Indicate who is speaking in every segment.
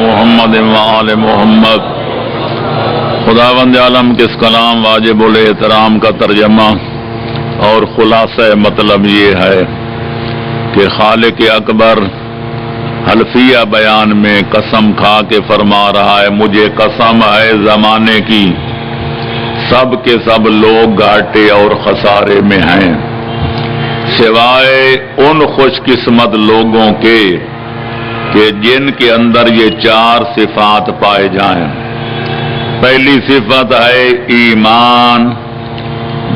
Speaker 1: محمد وآل محمد۔ خداوند عالم کے اس کلام واجب الاحترام کا ترجمہ اور خلاصہ مطلب یہ ہے کہ خالق اکبر حلفیہ بیان میں قسم کھا کے فرما رہا ہے، مجھے قسم ہے زمانے کی سب کے سب لوگ گھاٹے اور خسارے میں ہیں سوائے ان خوش قسمت لوگوں کے کہ جن کے اندر یہ چار صفات پائے جائیں۔ پہلی صفت ہے ایمان،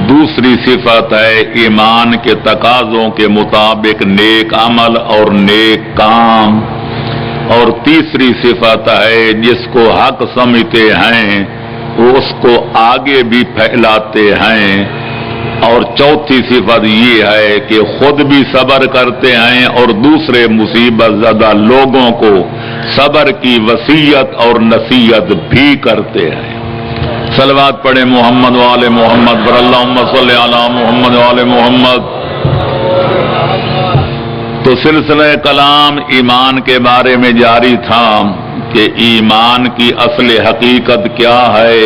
Speaker 1: دوسری صفت ہے ایمان کے تقاضوں کے مطابق نیک عمل اور نیک کام، اور تیسری صفت ہے جس کو حق سمجھتے ہیں وہ اس کو آگے بھی پھیلاتے ہیں، اور چوتھی صفت یہ ہے کہ خود بھی صبر کرتے ہیں اور دوسرے مصیبت زدہ لوگوں کو صبر کی وصیت اور نصیحت بھی کرتے ہیں۔ صلوات پڑھیں محمد وآل محمد پر، اللہم صلی علی محمد وآل محمد۔ تو سلسلہ کلام ایمان کے بارے میں جاری تھا کہ ایمان کی اصل حقیقت کیا ہے،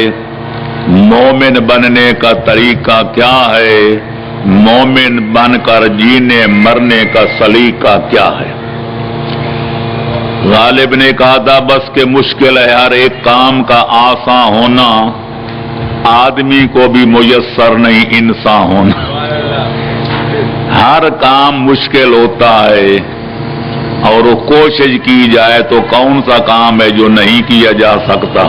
Speaker 1: مومن بننے کا طریقہ کیا ہے، مومن بن کر جینے مرنے کا سلیقہ کیا ہے۔ غالب نے کہا تھا بس کہ مشکل ہے ہر ایک کام کا آسان ہونا، آدمی کو بھی میسر نہیں انسان ہونا۔ ہر کام مشکل ہوتا ہے اور وہ کوشش کی جائے تو کون سا کام ہے جو نہیں کیا جا سکتا۔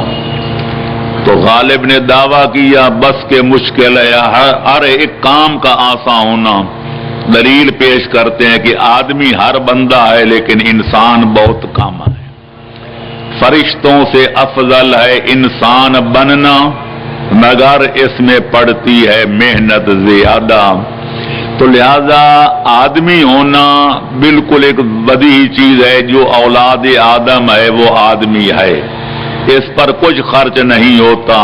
Speaker 1: تو غالب نے دعویٰ کیا بس کہ مشکل ہے ہر ایک کام کا آسان ہونا۔ دلیل پیش کرتے ہیں کہ آدمی ہر بندہ ہے لیکن انسان بہت کم ہے۔ فرشتوں سے افضل ہے انسان بننا مگر اس میں پڑتی ہے محنت زیادہ۔ تو لہذا آدمی ہونا بالکل ایک بدیہی چیز ہے، جو اولاد آدم ہے وہ آدمی ہے، اس پر کچھ خرچ نہیں ہوتا۔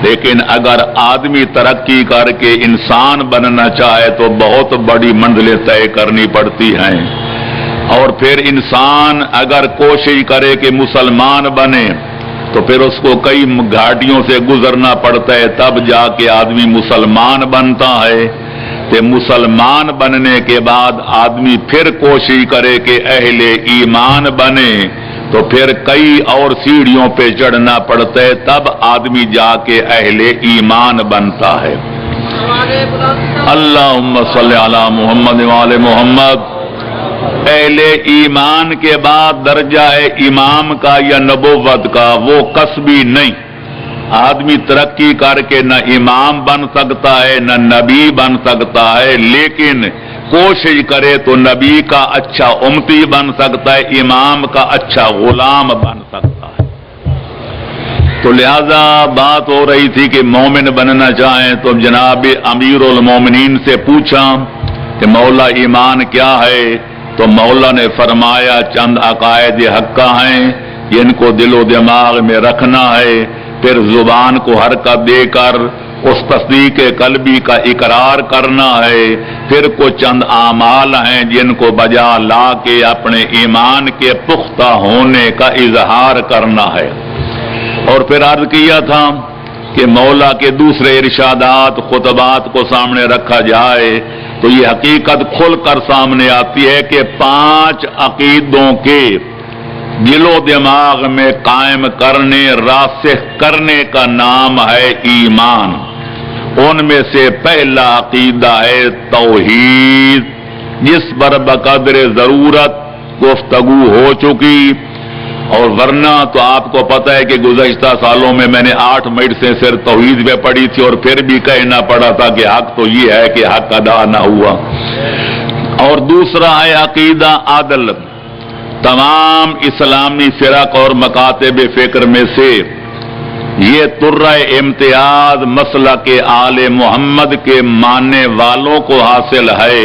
Speaker 1: لیکن اگر آدمی ترقی کر کے انسان بننا چاہے تو بہت بڑی منزلیں طے کرنی پڑتی ہیں، اور پھر انسان اگر کوشش کرے کہ مسلمان بنے تو پھر اس کو کئی گھاٹیوں سے گزرنا پڑتا ہے، تب جا کے آدمی مسلمان بنتا ہے۔ کہ مسلمان بننے کے بعد آدمی پھر کوشش کرے کہ اہل ایمان بنے تو پھر کئی اور سیڑھیوں پہ چڑھنا پڑتا ہے، تب آدمی جا کے اہل ایمان بنتا ہے۔ اللہم صلی علی محمد وآل محمد۔ اہل ایمان کے بعد درجہ ہے امام کا یا نبوت کا، وہ کسبی نہیں۔ آدمی ترقی کر کے نہ امام بن سکتا ہے نہ نبی بن سکتا ہے، لیکن کوشش کرے تو نبی کا اچھا امتی بن سکتا ہے، امام کا اچھا غلام بن سکتا ہے۔ تو لہذا بات ہو رہی تھی کہ مومن بننا چاہیں تو جناب امیر المومنین سے پوچھا کہ مولا ایمان کیا ہے، تو مولا نے فرمایا چند عقائد حقہ ہیں، ان کو دل و دماغ میں رکھنا ہے، پھر زبان کو حرکت دے کر اس تصدیق قلبی کا اقرار کرنا ہے، پھر کچھ چند اعمال ہیں جن کو بجا لا کے اپنے ایمان کے پختہ ہونے کا اظہار کرنا ہے۔ اور پھر عرض کیا تھا کہ مولا کے دوسرے ارشادات خطبات کو سامنے رکھا جائے تو یہ حقیقت کھل کر سامنے آتی ہے کہ 5 عقیدوں کے دل و دماغ میں قائم کرنے راسخ کرنے کا نام ہے ایمان۔ ان میں سے پہلا عقیدہ ہے توحید، جس پر بقدر ضرورت گفتگو ہو چکی، اور ورنہ تو آپ کو پتہ ہے کہ گزشتہ سالوں میں نے 8 منٹ سے صرف توحید پہ پڑھی تھی، اور پھر بھی کہنا پڑا تھا کہ حق تو یہ ہے کہ حق ادا نہ ہوا۔ اور دوسرا ہے عقیدہ عدل۔ تمام اسلامی فرق اور مکاتب فکر میں سے یہ ترہ امتیاز مسلک آل محمد کے ماننے والوں کو حاصل ہے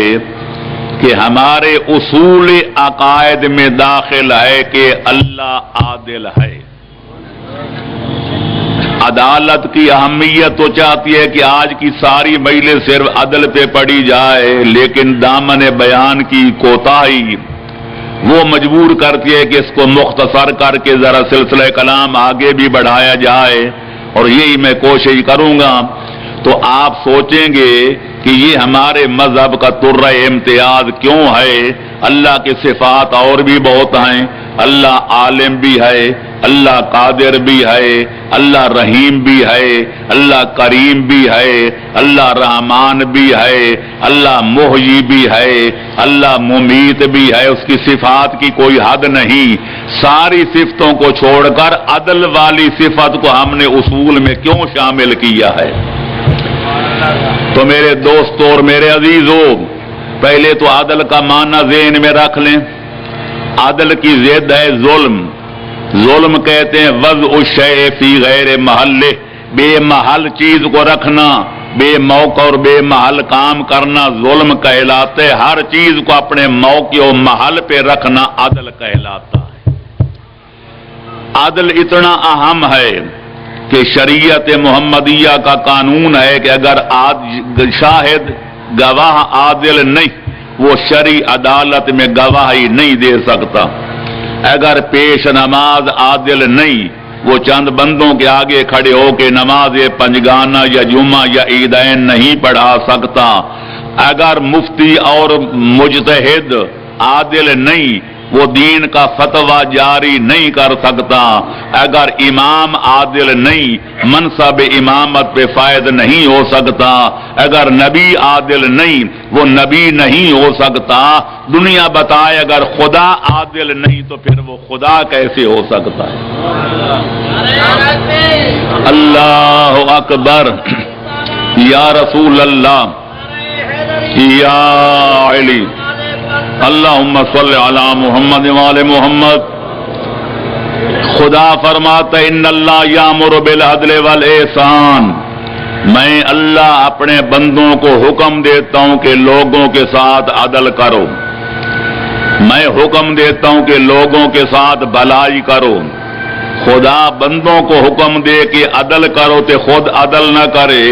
Speaker 1: کہ ہمارے اصول عقائد میں داخل ہے کہ اللہ عادل ہے۔ عدالت کی اہمیت تو چاہتی ہے کہ آج کی ساری مجلس صرف عدل پہ پڑی جائے، لیکن دامن بیان کی کوتاہی وہ مجبور کرتی ہے کہ اس کو مختصر کر کے ذرا سلسلہ کلام آگے بھی بڑھایا جائے، اور یہی میں کوشش کروں گا۔ تو آپ سوچیں گے کہ یہ ہمارے مذہب کا طرہ امتیاز کیوں ہے؟ اللہ کی صفات اور بھی بہت ہیں، اللہ عالم بھی ہے، اللہ قادر بھی ہے، اللہ رحیم بھی ہے، اللہ کریم بھی ہے، اللہ رحمان بھی ہے، اللہ محیی بھی ہے، اللہ ممیت بھی ہے، اس کی صفات کی کوئی حد نہیں۔ ساری صفتوں کو چھوڑ کر عدل والی صفت کو ہم نے اصول میں کیوں شامل کیا ہے؟ تو میرے دوستوں اور میرے عزیزوں، پہلے تو عدل کا معنی ذہن میں رکھ لیں۔ عدل کی ضد ہے ظلم۔ ظلم کہتے ہیں وضع الشیء فی غیر محلہ، بے محل چیز کو رکھنا، بے موقع اور بے محل کام کرنا ظلم کہلاتے۔ ہر چیز کو اپنے موقع و محل پہ رکھنا عدل کہلاتا ہے۔ عدل اتنا اہم ہے کہ شریعت محمدیہ کا قانون ہے کہ اگر شاہد گواہ عادل نہیں، وہ شرعی عدالت میں گواہی نہیں دے سکتا۔ اگر پیش نماز عادل نہیں، وہ چند بندوں کے آگے کھڑے ہو کے نماز پنجگانہ یا جمعہ یا عیدین نہیں پڑھا سکتا۔ اگر مفتی اور مجتہد عادل نہیں، وہ دین کا فتویٰ جاری نہیں کر سکتا۔ اگر امام عادل نہیں، منصب امامت پہ فائد نہیں ہو سکتا۔ اگر نبی عادل نہیں، وہ نبی نہیں ہو سکتا۔ دنیا بتائے اگر خدا عادل نہیں تو پھر وہ خدا کیسے ہو سکتا ہے؟ اللہ اکبر، یا رسول اللہ، یا علی، اللہم صلی علی محمد وآل محمد۔ خدا فرماتا ہے ان اللہ یامر بالعدل والاحسان، میں اللہ اپنے بندوں کو حکم دیتا ہوں کہ لوگوں کے ساتھ عدل کرو۔ میں حکم دیتا ہوں کہ لوگوں کے ساتھ بھلائی کرو۔ خدا بندوں کو حکم دے کہ عدل کرو تو خود عدل نہ کرے،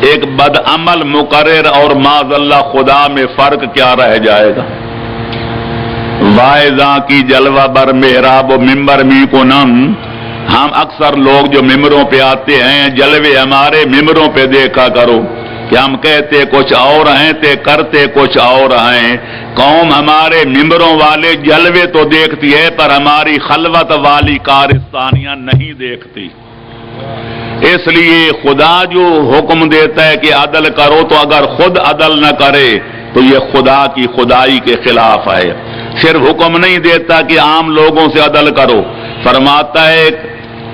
Speaker 1: ایک بد عمل مقرر اور معاذ اللہ خدا میں فرق کیا رہ جائے گا؟ واعظاں کی جلوہ بر محراب و ممبر می کنم، ہم اکثر لوگ جو ممبروں پہ آتے ہیں جلوے ہمارے ممبروں پہ دیکھا کرو کہ ہم کہتے کچھ اور ہیں تے کرتے کچھ اور ہیں۔ قوم ہمارے ممبروں والے جلوے تو دیکھتی ہے پر ہماری خلوت والی کارستانیاں نہیں دیکھتی۔ اس لیے خدا جو حکم دیتا ہے کہ عدل کرو تو اگر خود عدل نہ کرے تو یہ خدا کی خدائی کے خلاف ہے۔ صرف حکم نہیں دیتا کہ عام لوگوں سے عدل کرو، فرماتا ہے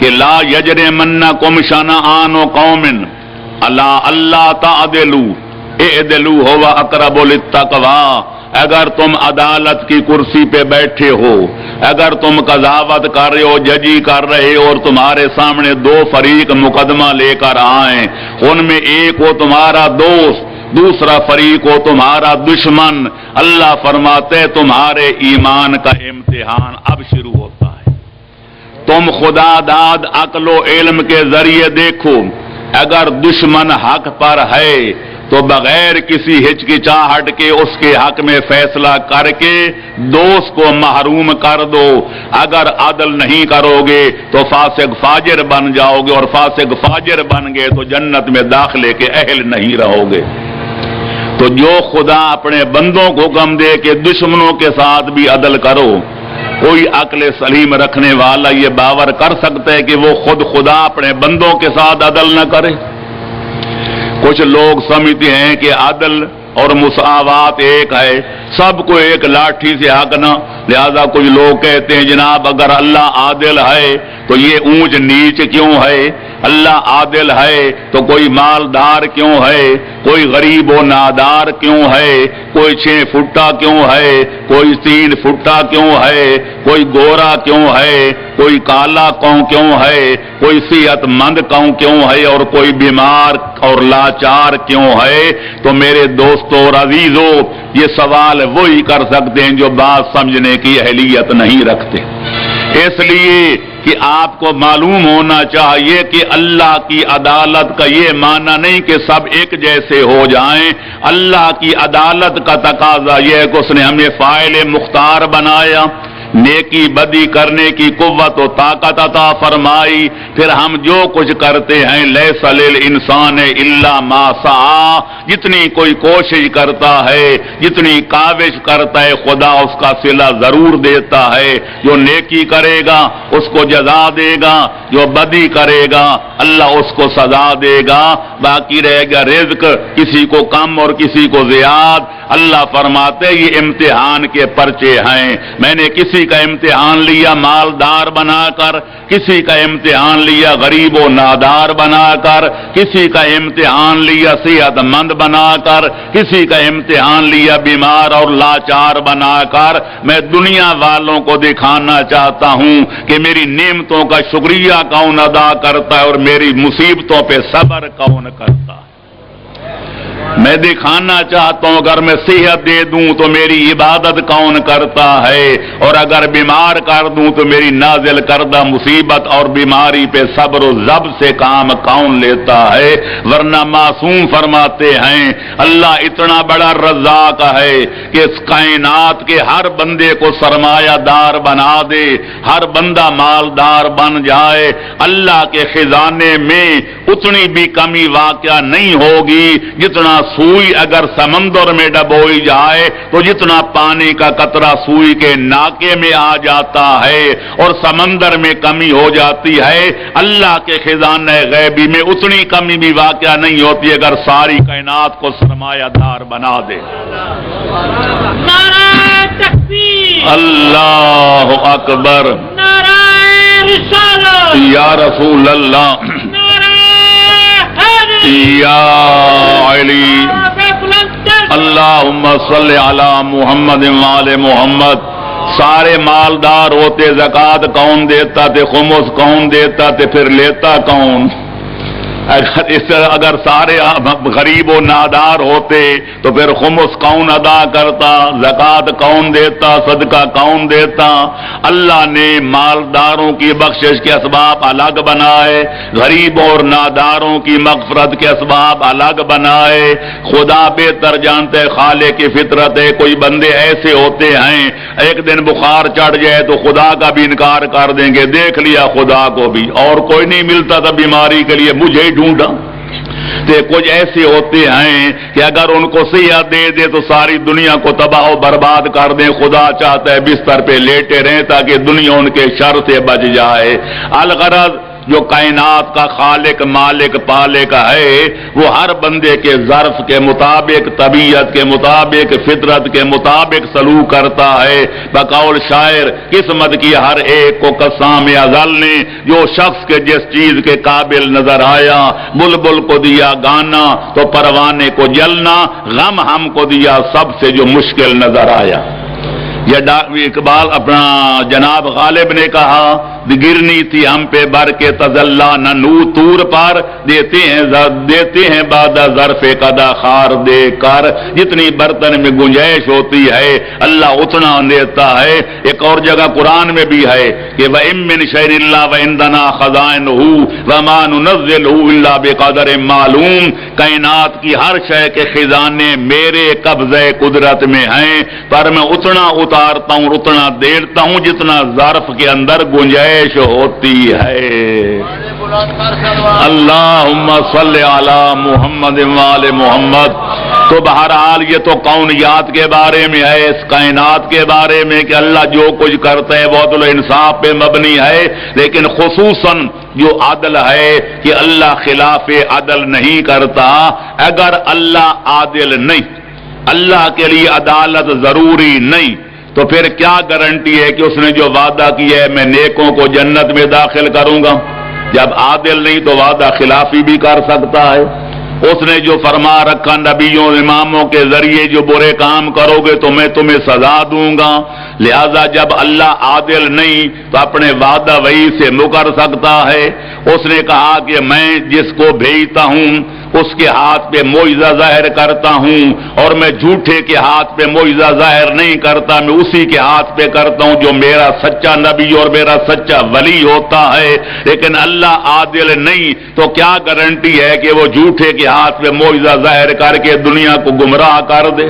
Speaker 1: کہ لا یجرمنکم شنآن قوم علی الا تعدلوا اعدلوا هو اقرب للتقوی۔ اگر تم عدالت کی کرسی پہ بیٹھے ہو، اگر تم قضاوت کر رہے ہو، ججی کر رہے ہو، اور تمہارے سامنے دو فریق مقدمہ لے کر آئیں، ان میں ایک ہو تمہارا دوست، دوسرا فریق ہو تمہارا دشمن، اللہ فرماتے تمہارے ایمان کا امتحان اب شروع ہوتا ہے۔ تم خدا داد عقل و علم کے ذریعے دیکھو، اگر دشمن حق پر ہے تو بغیر کسی ہچکچاہٹ کے اس کے حق میں فیصلہ کر کے دوست کو محروم کر دو۔ اگر عدل نہیں کرو گے تو فاسق فاجر بن جاؤ گے، اور فاسق فاجر بن گئے تو جنت میں داخلے کے اہل نہیں رہو گے۔ تو جو خدا اپنے بندوں کو حکم دے کہ دشمنوں کے ساتھ بھی عدل کرو، کوئی عقل سلیم رکھنے والا یہ باور کر سکتا ہے کہ وہ خود خدا اپنے بندوں کے ساتھ عدل نہ کرے؟ کچھ لوگ سمجھتے ہیں کہ عدل اور مساوات ایک ہے، سب کو ایک لاٹھی سے ہانکنا، لہذا کچھ لوگ کہتے ہیں جناب اگر اللہ عادل ہے تو یہ اونچ نیچ کیوں ہے؟ اللہ عادل ہے تو کوئی مالدار کیوں ہے؟ کوئی غریب و نادار کیوں ہے؟ کوئی 6 فٹا کیوں ہے؟ کوئی 3 فٹا کیوں ہے؟ کوئی گورا کیوں ہے؟ کوئی کالا قوم کیوں ہے؟ کوئی صحت مند قوم کیوں ہے اور کوئی بیمار اور لاچار کیوں ہے؟ تو میرے دوستوں اور عزیزوں، یہ سوال وہی کر سکتے ہیں جو بات سمجھنے کی اہلیت نہیں رکھتے۔ اس لیے کہ آپ کو معلوم ہونا چاہیے کہ اللہ کی عدالت کا یہ معنی نہیں کہ سب ایک جیسے ہو جائیں. اللہ کی عدالت کا تقاضا یہ ہے کہ اس نے ہمیں فاعل مختار بنایا، نیکی بدی کرنے کی قوت و طاقت عطا فرمائی، پھر ہم جو کچھ کرتے ہیں لیس للانسان الا ما سعی، جتنی کوئی کوشش کرتا ہے، جتنی کاوش کرتا ہے، خدا اس کا صلہ ضرور دیتا ہے. جو نیکی کرے گا اس کو جزا دے گا، جو بدی کرے گا اللہ اس کو سزا دے گا. باقی رہے گا رزق، کسی کو کم اور کسی کو زیادہ. اللہ فرماتے یہ امتحان کے پرچے ہیں. میں نے کسی کا امتحان لیا مالدار بنا کر، کسی کا امتحان لیا غریب و نادار بنا کر، کسی کا امتحان لیا صحت مند بنا کر، کسی کا امتحان لیا بیمار اور لاچار بنا کر. میں دنیا والوں کو دکھانا چاہتا ہوں کہ میری نعمتوں کا شکریہ کون ادا کرتا ہے اور میری مصیبتوں پہ صبر کون کرتا ہے. میں دکھانا چاہتا ہوں اگر میں صحت دے دوں تو میری عبادت کون کرتا ہے، اور اگر بیمار کر دوں تو میری نازل کردہ مصیبت اور بیماری پہ صبر و ضبط سے کام کون لیتا ہے. ورنہ معصوم فرماتے ہیں اللہ اتنا بڑا رزاق ہے کہ اس کائنات کے ہر بندے کو سرمایہ دار بنا دے، ہر بندہ مالدار بن جائے. اللہ کے خزانے میں اتنی بھی کمی واقع نہیں ہوگی جتنا سوئی اگر سمندر میں ڈبوئی جائے تو جتنا پانی کا قطرہ سوئی کے ناکے میں آ جاتا ہے اور سمندر میں کمی ہو جاتی ہے، اللہ کے خزانہ غیبی میں اتنی کمی بھی واقع نہیں ہوتی اگر ساری کائنات کو سرمایہ دار بنا دے.
Speaker 2: نعرہ تکبیر،
Speaker 1: اللہ اکبر،
Speaker 2: نعرہ رسالت،
Speaker 1: یا رسول اللہ، یا علی. اللہم صلی علی محمد وآل محمد. سارے مالدار ہوتے زکوٰۃ کون دیتا تھے، خمس کون دیتا تھے، پھر لیتا کون؟ اگر سارے غریب و نادار ہوتے تو پھر خمس کون ادا کرتا، زکوٰۃ کون دیتا، صدقہ کون دیتا؟ اللہ نے مالداروں کی بخشش کے اسباب الگ بنائے، غریب اور ناداروں کی مغفرت کے اسباب الگ بنائے. خدا بہتر جانتے خالق کی فطرت ہے. کوئی بندے ایسے ہوتے ہیں ایک دن بخار چڑھ جائے تو خدا کا بھی انکار کر دیں گے، دیکھ لیا خدا کو بھی، اور کوئی نہیں ملتا تھا بیماری کے لیے، مجھے ڈھونڈا. تو کچھ ایسے ہوتے ہیں کہ اگر ان کو صحت دے دے تو ساری دنیا کو تباہ و برباد کر دیں. خدا چاہتا ہے بستر پہ لیٹے رہیں تاکہ دنیا ان کے شر سے بچ جائے. الغرض جو کائنات کا خالق مالک پالک ہے وہ ہر بندے کے ظرف کے مطابق، طبیعت کے مطابق، فطرت کے مطابق سلوک کرتا ہے. بقول شاعر قسمت کی ہر ایک کو قسام ازل نے جو شخص کے جس چیز کے قابل نظر آیا. بلبل کو دیا گانا تو پروانے کو جلنا، غم ہم کو دیا سب سے جو مشکل نظر آیا. یہ اقبال اپنا جناب غالب نے کہا گرنی تھی ہم پہ بر کے تزلا نہ نو تور پر دیتے ہیں بعد ظرف قدا خار دے کر. جتنی برتن میں گنجائش ہوتی ہے اللہ اتنا دیتا ہے. ایک اور جگہ قرآن میں بھی ہے کہ وَإِن مِّن شَيْءٍ إِلَّا وَعِندَنَا خَزَائِنُهُ وَمَا نُنَزِّلُهُ إِلَّا بِقَدَرٍ مَّعْلُومٍ. کائنات کی ہر شے کے خزانے میرے قبضے قدرت میں ہیں، پر میں اتنا اتارتا ہوں اتنا دیتا ہوں جتنا ظرف کے اندر گنجائش ہوتی ہے. اللہم صلی علی محمد وآل محمد. تو بہرحال یہ تو کونیات کے بارے میں ہے، اس کائنات کے بارے میں کہ اللہ جو کچھ کرتا ہے وہ عدل و انصاف پہ مبنی ہے. لیکن خصوصاً جو عدل ہے کہ اللہ خلاف عدل نہیں کرتا. اگر اللہ عادل نہیں، اللہ کے لیے عدالت ضروری نہیں، تو پھر کیا گارنٹی ہے کہ اس نے جو وعدہ کیا ہے میں نیکوں کو جنت میں داخل کروں گا؟ جب عادل نہیں تو وعدہ خلافی بھی کر سکتا ہے. اس نے جو فرما رکھا نبیوں اماموں کے ذریعے جو برے کام کرو گے تو میں تمہیں سزا دوں گا. لہذا جب اللہ عادل نہیں تو اپنے وعدہ وہی سے مکر سکتا ہے. اس نے کہا کہ میں جس کو بھیجتا ہوں اس کے ہاتھ پہ معجزہ ظاہر کرتا ہوں، اور میں جھوٹے کے ہاتھ پہ معجزہ ظاہر نہیں کرتا، میں اسی کے ہاتھ پہ کرتا ہوں جو میرا سچا نبی اور میرا سچا ولی ہوتا ہے۔ لیکن اللہ عادل نہیں، تو کیا گارنٹی ہے کہ وہ جھوٹے کے ہاتھ پہ معجزہ ظاہر کر کے دنیا کو گمراہ کر دے؟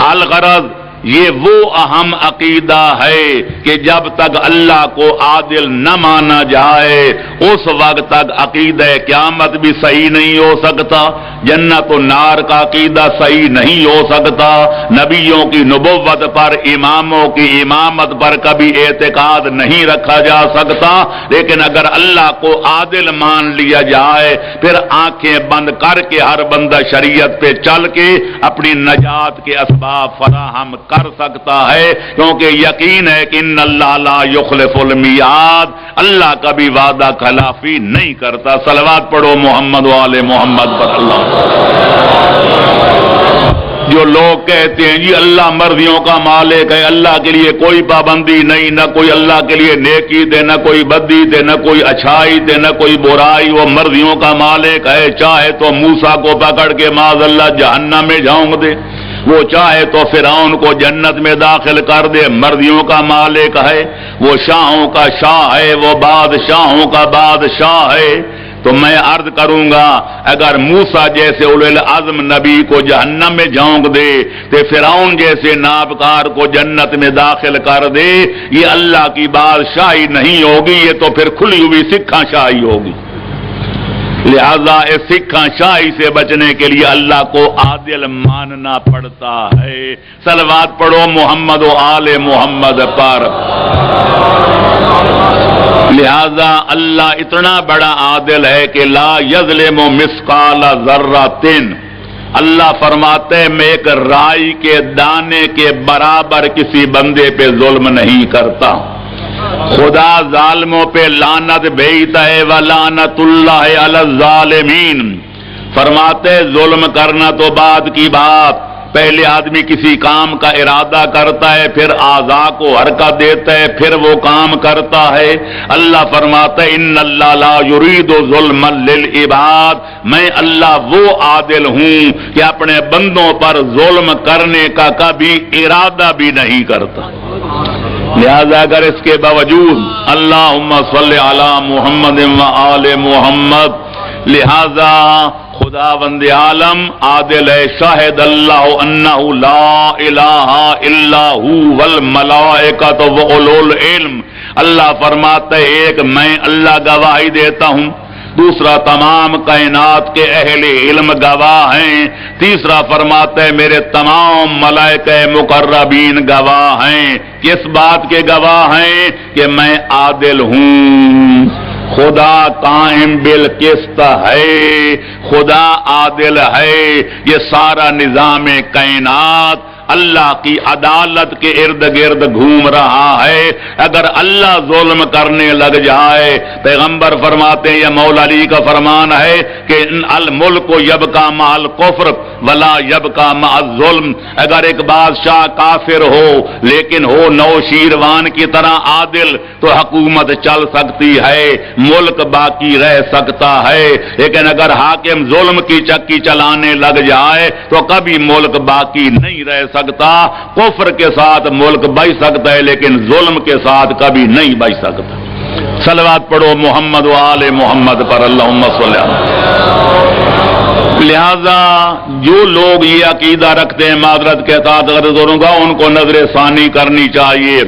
Speaker 1: الغرض یہ وہ اہم عقیدہ ہے کہ جب تک اللہ کو عادل نہ مانا جائے اس وقت تک عقیدہ قیامت بھی صحیح نہیں ہو سکتا، جنت و نار کا عقیدہ صحیح نہیں ہو سکتا، نبیوں کی نبوت پر، اماموں کی امامت پر کبھی اعتقاد نہیں رکھا جا سکتا۔ لیکن اگر اللہ کو عادل مان لیا جائے پھر آنکھیں بند کر کے ہر بندہ شریعت پہ چل کے اپنی نجات کے اسباب فراہم کر سکتا ہے، کیونکہ یقین ہے کہ ان اللہ لا یخلف المیعاد، اللہ کبھی وعدہ خلافی نہیں کرتا۔ صلوات پڑھو محمد و آل محمد پر۔ اللہ جو لوگ کہتے ہیں جی اللہ مرضیوں کا مالک ہے، اللہ کے لیے کوئی پابندی نہیں، نہ کوئی اللہ کے لیے نیکی دے، نہ کوئی بدی دے، نہ کوئی اچھائی دے، نہ کوئی برائی، وہ مرضیوں کا مالک ہے، چاہے تو موسیٰ کو پکڑ کے معاذ اللہ جہنم میں جھونک دے، وہ چاہے تو فرعون کو جنت میں داخل کر دے، مرضیوں کا مالک ہے، وہ شاہوں کا شاہ ہے، وہ بادشاہوں کا بادشاہ ہے۔ تو میں عرض کروں گا اگر موسیٰ جیسے اولو العزم نبی کو جہنم میں جھونک دے تو فرعون جیسے نابکار کو جنت میں داخل کر دے، یہ اللہ کی بادشاہی نہیں ہوگی، یہ تو پھر کھلی ہوئی سکھاں شاہی ہوگی۔ لہذا اس سکھاں شاہی سے بچنے کے لیے اللہ کو عادل ماننا پڑتا ہے۔ صلوات پڑھو محمد و آل محمد پر۔ لہذا اللہ اتنا بڑا عادل ہے کہ لا یظلم مثقال ذرۃ، اللہ فرماتے ہیں میں ایک رائی کے دانے کے برابر کسی بندے پہ ظلم نہیں کرتا۔ خدا ظالموں پہ لعنت بھیجتا ہے وَلَعْنَةُ اللَّهِ عَلَى الظَّالِمِينَ، فرماتے ظلم کرنا تو بعد کی بات، پہلے آدمی کسی کام کا ارادہ کرتا ہے، پھر اعضاء کو حرکت دیتا ہے، پھر وہ کام کرتا ہے۔ اللہ فرماتا ہے ان اللہ لا یرید ظلما للعباد، میں اللہ وہ عادل ہوں کہ اپنے بندوں پر ظلم کرنے کا کبھی ارادہ بھی نہیں کرتا۔ لہذا اگر اس کے باوجود اللہم صلی علی محمد و آل محمد، لہذا خداوند عالم عادل ہے، شاہد اللہ انہ لا الہ الا ہو والملائکۃ واولو العلم، اللہ فرماتا ہے ایک میں اللہ گواہی دیتا ہوں، دوسرا تمام کائنات کے اہل علم گواہ ہیں، تیسرا فرماتا ہے میرے تمام ملائکہ مقربین گواہ ہیں، کس بات کے گواہ ہیں کہ میں عادل ہوں۔ خدا قائم بالقسط ہے، خدا عادل ہے، یہ سارا نظام کائنات اللہ کی عدالت کے ارد گرد گھوم رہا ہے۔ اگر اللہ ظلم کرنے لگ جائے، پیغمبر فرماتے ہیں یا مولا علی کا فرمان ہے کہ الملک یبقی مع الکفر ولا یبقی مع الظلم، اگر ایک بادشاہ کافر ہو لیکن ہو نوشیروان کی طرح عادل تو حکومت چل سکتی ہے، ملک باقی رہ سکتا ہے، لیکن اگر حاکم ظلم کی چکی چلانے لگ جائے تو کبھی ملک باقی نہیں رہ سکتا۔ کفر کے ساتھ ملک بچ سکتا ہے لیکن ظلم کے ساتھ کبھی نہیں بچ سکتا۔ صلوات پڑھو محمد و آل محمد پر، اللہم صلی علیہ۔ لہذا جو لوگ یہ عقیدہ رکھتے ہیں معذرت کے ساتھ غرض کروں گا، ان کو نظر ثانی کرنی چاہیے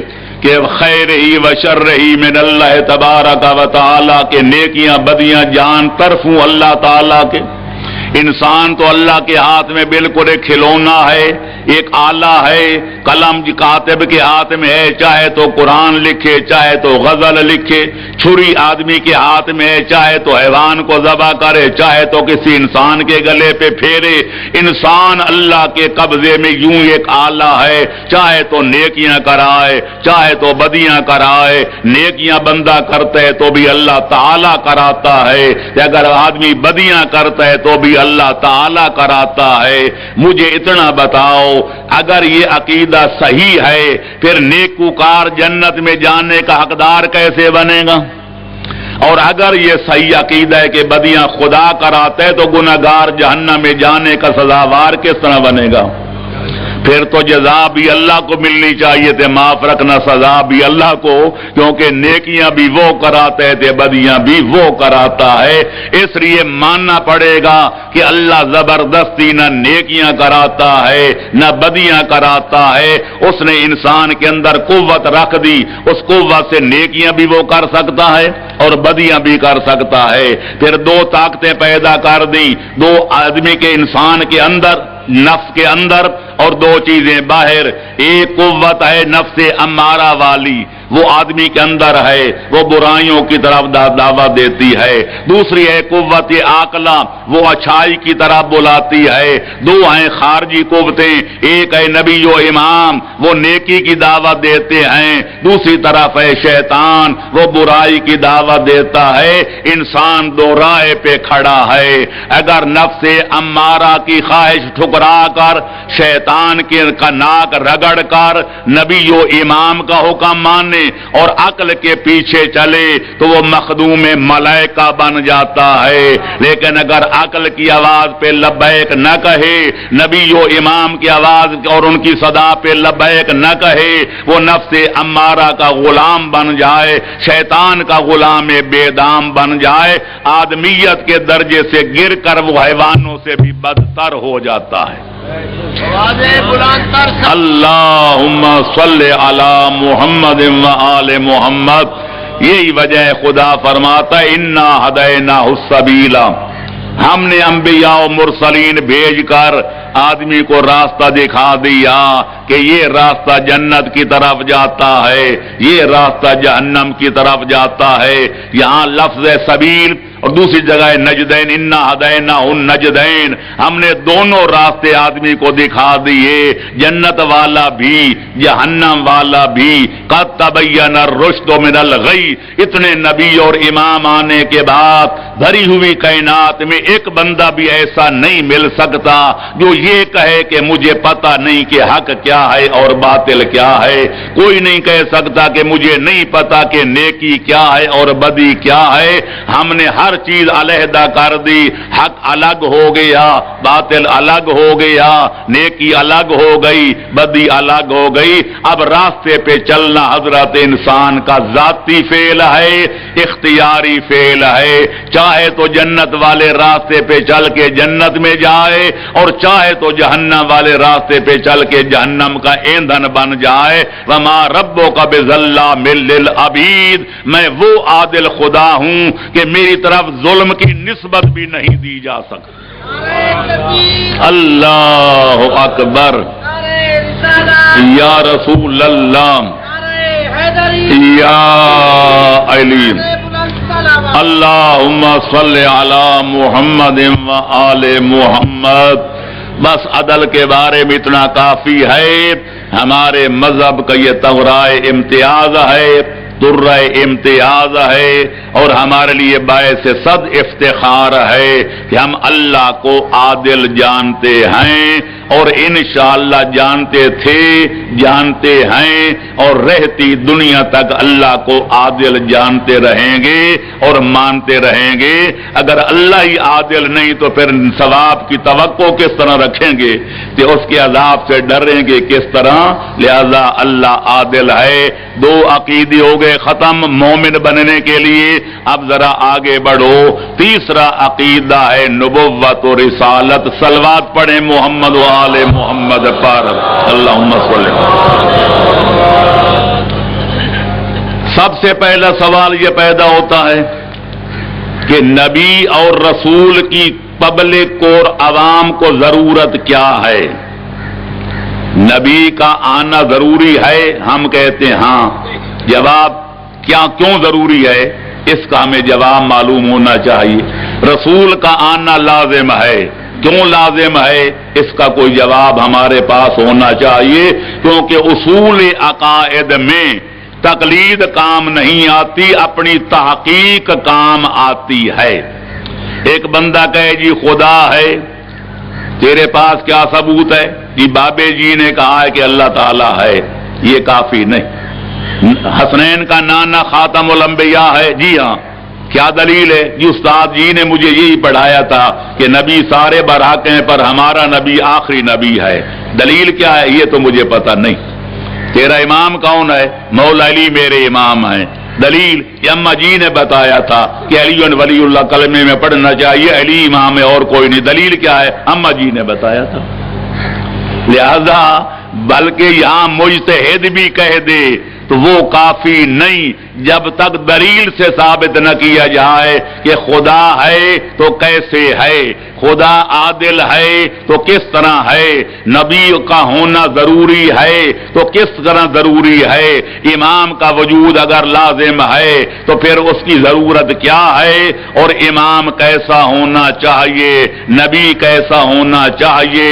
Speaker 1: کہ خیر ہی و شر ہی من اللہ تبارک و تعالی، کے نیکیاں بدیاں جان طرف ہوں اللہ تعالی کے۔ انسان تو اللہ کے ہاتھ میں بالکل ایک کھلونا ہے، ایک آلہ ہے، قلم کاتب کے ہاتھ میں ہے، چاہے تو قرآن لکھے چاہے تو غزل لکھے، چھری آدمی کے ہاتھ میں ہے، چاہے تو حیوان کو ذبح کرے چاہے تو کسی انسان کے گلے پہ پھیرے۔ انسان اللہ کے قبضے میں یوں ایک آلہ ہے، چاہے تو نیکیاں کرائے چاہے تو بدیاں کرائے، نیکیاں بندہ کرتا ہے تو بھی اللہ تعالیٰ کراتا ہے، اگر آدمی بدیاں کرتا ہے تو بھی اللہ تعالیٰ کراتا ہے۔ مجھے اتنا بتاؤ اگر یہ عقیدہ صحیح ہے پھر نیکوکار جنت میں جانے کا حقدار کیسے بنے گا؟ اور اگر یہ صحیح عقیدہ ہے کہ بدیاں خدا کراتے ہے تو گناہگار جہنم میں جانے کا سزاوار کس طرح بنے گا؟ پھر تو جزا بھی اللہ کو ملنی چاہیے تھے، معاف رکھنا سزا بھی اللہ کو، کیونکہ نیکیاں بھی وہ کراتے تھے، بدیاں بھی وہ کراتا ہے۔ اس لیے ماننا پڑے گا کہ اللہ زبردستی نہ نیکیاں کراتا ہے نہ بدیاں کراتا ہے، اس نے انسان کے اندر قوت رکھ دی، اس قوت سے نیکیاں بھی وہ کر سکتا ہے اور بدیاں بھی کر سکتا ہے۔ پھر دو طاقتیں پیدا کر دی، دو آدمی کے انسان کے اندر، نفس کے اندر، اور دو چیزیں باہر۔ ایک قوت ہے نفس امارہ والی، وہ آدمی کے اندر ہے، وہ برائیوں کی طرف دعوت دیتی ہے۔ دوسری ہے قوت عاقلہ، وہ اچھائی کی طرف بلاتی ہے۔ دو ہیں خارجی قوتیں، ایک ہے نبی و امام، وہ نیکی کی دعوت دیتے ہیں، دوسری طرف ہے شیطان، وہ برائی کی دعوت دیتا ہے۔ انسان دو راہ پہ کھڑا ہے، اگر نفس امارہ کی خواہش ٹھکرا کر، شیطان کا ناک رگڑ کر نبی و امام کا حکم مانے اور عقل کے پیچھے چلے تو وہ مخدوم ملائکہ بن جاتا ہے۔ لیکن اگر عقل کی آواز پہ لبیک نہ کہے، نبی و امام کی آواز اور ان کی صدا پہ لبیک نہ کہے، وہ نفس امارہ کا غلام بن جائے، شیطان کا غلام بے دام بن جائے، آدمیت کے درجے سے گر کر وہ حیوانوں سے بھی بدتر ہو جاتا ہے۔ اللہم صلی علی محمد و آل محمد۔ یہی وجہ خدا فرماتا ہے انا ہدیناہ السبیل، ہم نے انبیاء و مرسلین بھیج کر آدمی کو راستہ دکھا دیا کہ یہ راستہ جنت کی طرف جاتا ہے، یہ راستہ جہنم کی طرف جاتا ہے۔ یہاں لفظ سبیل اور دوسری جگہ نجدین، انا ہدیناہ النجدین، ہم نے دونوں راستے آدمی کو دکھا دیے، جنت والا بھی جہنم والا بھی۔ قد تبین الرشد من الغی، اتنے نبی اور امام آنے کے بعد بھری ہوئی کائنات میں ایک بندہ بھی ایسا نہیں مل سکتا جو یہ کہے کہ مجھے پتہ نہیں کہ حق کیا ہے اور باطل کیا ہے۔ کوئی نہیں کہہ سکتا کہ مجھے نہیں پتا کہ نیکی کیا ہے اور بدی کیا ہے۔ ہم نے ہر چیز علیحدہ کر دی، حق الگ ہو گیا، باطل الگ ہو گیا، نیکی الگ ہو گئی، بدی الگ ہو گئی۔ اب راستے پہ چلنا حضرت انسان کا ذاتی فعل ہے، اختیاری فعل ہے، چاہے تو جنت والے راستے پہ چل کے جنت میں جائے اور چاہے تو جہنم والے راستے پہ چل کے جہنم کا ایندھن بن جائے۔ وما ربک بظلام للعبید، میں وہ عادل خدا ہوں کہ میری طرف ظلم کی نسبت بھی نہیں دی جا سکتی۔ اللہ اکبر، یا رسول اللہ، یا علی، اللہم صلی علی محمد و آل محمد۔ بس عدل کے بارے میں اتنا کافی ہے، ہمارے مذہب کا یہ تغرائے امتیاز ہے، درہ امتیاز ہے، اور ہمارے لیے باعث صد افتخار ہے کہ ہم اللہ کو عادل جانتے ہیں اور انشاءاللہ جانتے تھے، جانتے ہیں اور رہتی دنیا تک اللہ کو عادل جانتے رہیں گے اور مانتے رہیں گے۔ اگر اللہ ہی عادل نہیں تو پھر ثواب کی توقع کس طرح رکھیں گے کہ اس کے عذاب سے ڈریں گے کس طرح؟ لہذا اللہ عادل ہے۔ دو عقیدے ہو گئے ختم مومن بننے کے لیے۔ اب ذرا آگے بڑھو، تیسرا عقیدہ ہے نبوت و رسالت۔ صلوات پڑھیں محمد و آل محمد پر، اللہم صلی۔ سب سے پہلا سوال یہ پیدا ہوتا ہے کہ نبی اور رسول کی پبلک اور عوام کو ضرورت کیا ہے؟ نبی کا آنا ضروری ہے؟ ہم کہتے ہیں ہاں۔ جواب کیوں ضروری ہے اس کا ہمیں جواب معلوم ہونا چاہیے۔ رسول کا آنا لازم ہے، کیوں لازم ہے اس کا کوئی جواب ہمارے پاس ہونا چاہیے، کیونکہ اصول عقائد میں تقلید کام نہیں آتی، اپنی تحقیق کام آتی ہے۔ ایک بندہ کہے جی خدا ہے، تیرے پاس کیا ثبوت ہے؟ جی بابے جی نے کہا ہے کہ اللہ تعالیٰ ہے، یہ کافی نہیں۔ حسنین کا نانا خاتم الانبیاء ہے، جی ہاں، کیا دلیل ہے؟ جی استاد جی نے مجھے یہی پڑھایا تھا کہ نبی سارے برحق ہیں پر ہمارا نبی آخری نبی ہے. دلیل کیا ہے یہ تو مجھے پتہ نہیں. تیرا امام کون ہے؟ مولا علی میرے امام ہیں. دلیل کہ اما جی نے بتایا تھا کہ علی ولی اللہ کلمے میں پڑھنا چاہیے، علی امام ہے اور کوئی نہیں. دلیل کیا ہے؟ اما جی نے بتایا تھا. لہذا بلکہ یہاں مجتہد بھی کہہ دے تو وہ کافی نہیں جب تک دلیل سے ثابت نہ کیا جائے کہ خدا ہے تو کیسے ہے، خدا عادل ہے تو کس طرح ہے، نبی کا ہونا ضروری ہے تو کس طرح ضروری ہے، امام کا وجود اگر لازم ہے تو پھر اس کی ضرورت کیا ہے، اور امام کیسا ہونا چاہیے، نبی کیسا ہونا چاہیے،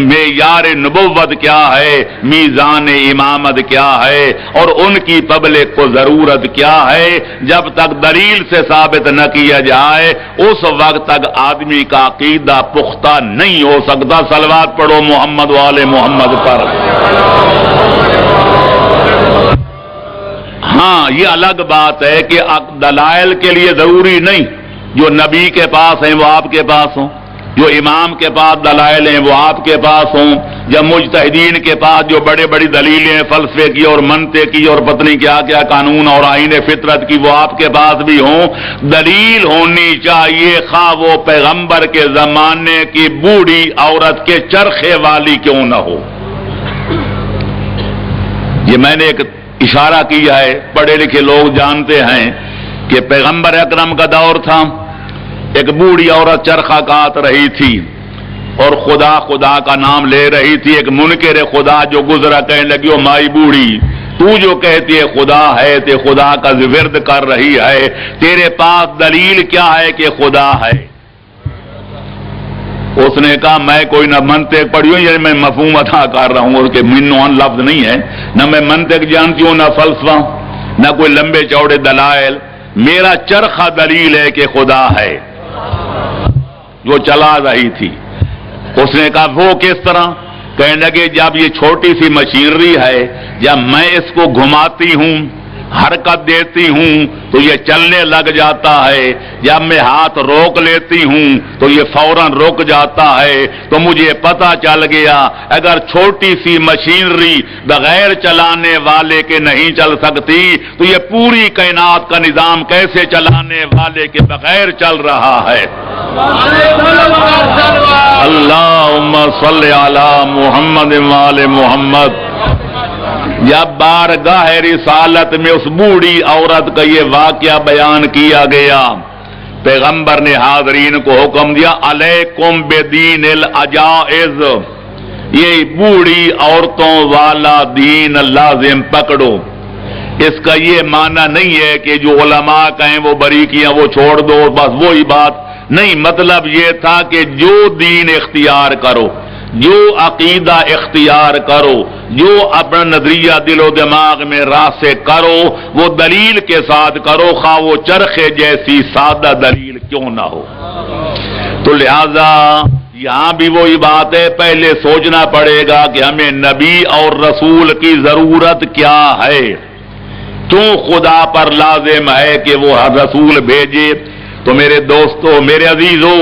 Speaker 1: معیار نبوت کیا ہے، میزان امامت کیا ہے، اور ان کی پبلک کو ضرورت کیا ہے. جب تک دلیل سے ثابت نہ کیا جائے اس وقت تک آدمی کا عقیدہ پختہ نہیں ہو سکتا. صلوات پڑھو محمد والے محمد پر. ہاں یہ الگ بات ہے کہ دلائل کے لیے ضروری نہیں جو نبی کے پاس ہیں وہ آپ کے پاس ہوں، جو امام کے پاس دلائل ہیں وہ آپ کے پاس ہوں، جب مجتہدین کے پاس جو بڑے بڑی دلیلیں فلسفے کی اور منطق کی اور پتہ نہیں کیا کیا قانون اور آئین فطرت کی وہ آپ کے پاس بھی ہوں. دلیل ہونی چاہیے خواہ وہ پیغمبر کے زمانے کی بوڑھی عورت کے چرخے والی کیوں نہ ہو. یہ میں نے ایک اشارہ کیا ہے، پڑھے لکھے لوگ جانتے ہیں کہ پیغمبر اکرم کا دور تھا، ایک بوڑھی عورت چرخہ کاٹ رہی تھی اور خدا خدا کا نام لے رہی تھی. ایک منکر خدا جو گزرا کہنے لگی او مائی بوڑھی تو جو کہتی ہے خدا ہے تے خدا کا ورد کر رہی ہے، تیرے پاس دلیل کیا ہے کہ خدا ہے؟ اس نے کہا میں کوئی نہ منطق پڑھی ہوں یا میں مفہوم عطا کر رہا ہوں کہ منون لفظ نہیں ہے، نہ میں منطق جانتی ہوں نہ فلسفہ نہ کوئی لمبے چوڑے دلائل. میرا چرخہ دلیل ہے کہ خدا ہے. جو چلا رہی تھی اس نے کہا وہ کس طرح؟ کہنے لگے جب یہ چھوٹی سی مشینری ہے جب میں اس کو گھماتی ہوں حرکت دیتی ہوں تو یہ چلنے لگ جاتا ہے، جب میں ہاتھ روک لیتی ہوں تو یہ فوراً رک جاتا ہے. تو مجھے پتا چل گیا اگر چھوٹی سی مشینری بغیر چلانے والے کے نہیں چل سکتی تو یہ پوری کائنات کا نظام کیسے چلانے والے کے بغیر چل رہا ہے. اللہم صلی علی محمد وآل محمد. جب بارگاہ رسالت میں اس بوڑھی عورت کا یہ واقعہ بیان کیا گیا پیغمبر نے حاضرین کو حکم دیا علیکم بدین العجائز، یہ بوڑھی عورتوں والا دین لازم پکڑو. اس کا یہ معنی نہیں ہے کہ جو علماء کہیں وہ بری کیا وہ چھوڑ دو بس وہی بات نہیں. مطلب یہ تھا کہ جو دین اختیار کرو، جو عقیدہ اختیار کرو، جو اپنا نظریہ دل و دماغ میں راسے کرو وہ دلیل کے ساتھ کرو خواہ وہ چرخے جیسی سادہ دلیل کیوں نہ ہو. تو لہذا یہاں بھی وہی بات ہے، پہلے سوچنا پڑے گا کہ ہمیں نبی اور رسول کی ضرورت کیا ہے، کیوں خدا پر لازم ہے کہ وہ رسول بھیجے. تو میرے دوستو میرے عزیزو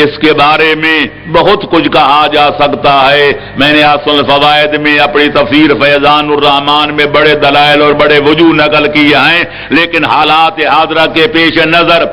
Speaker 1: اس کے بارے میں بہت کچھ کہا جا سکتا ہے. میں نے اصل الفوائد میں اپنی تفسیر فیضان الرحمان میں بڑے دلائل اور بڑے وجوہ نقل کیے ہیں، لیکن حالات حاضرہ کے پیش نظر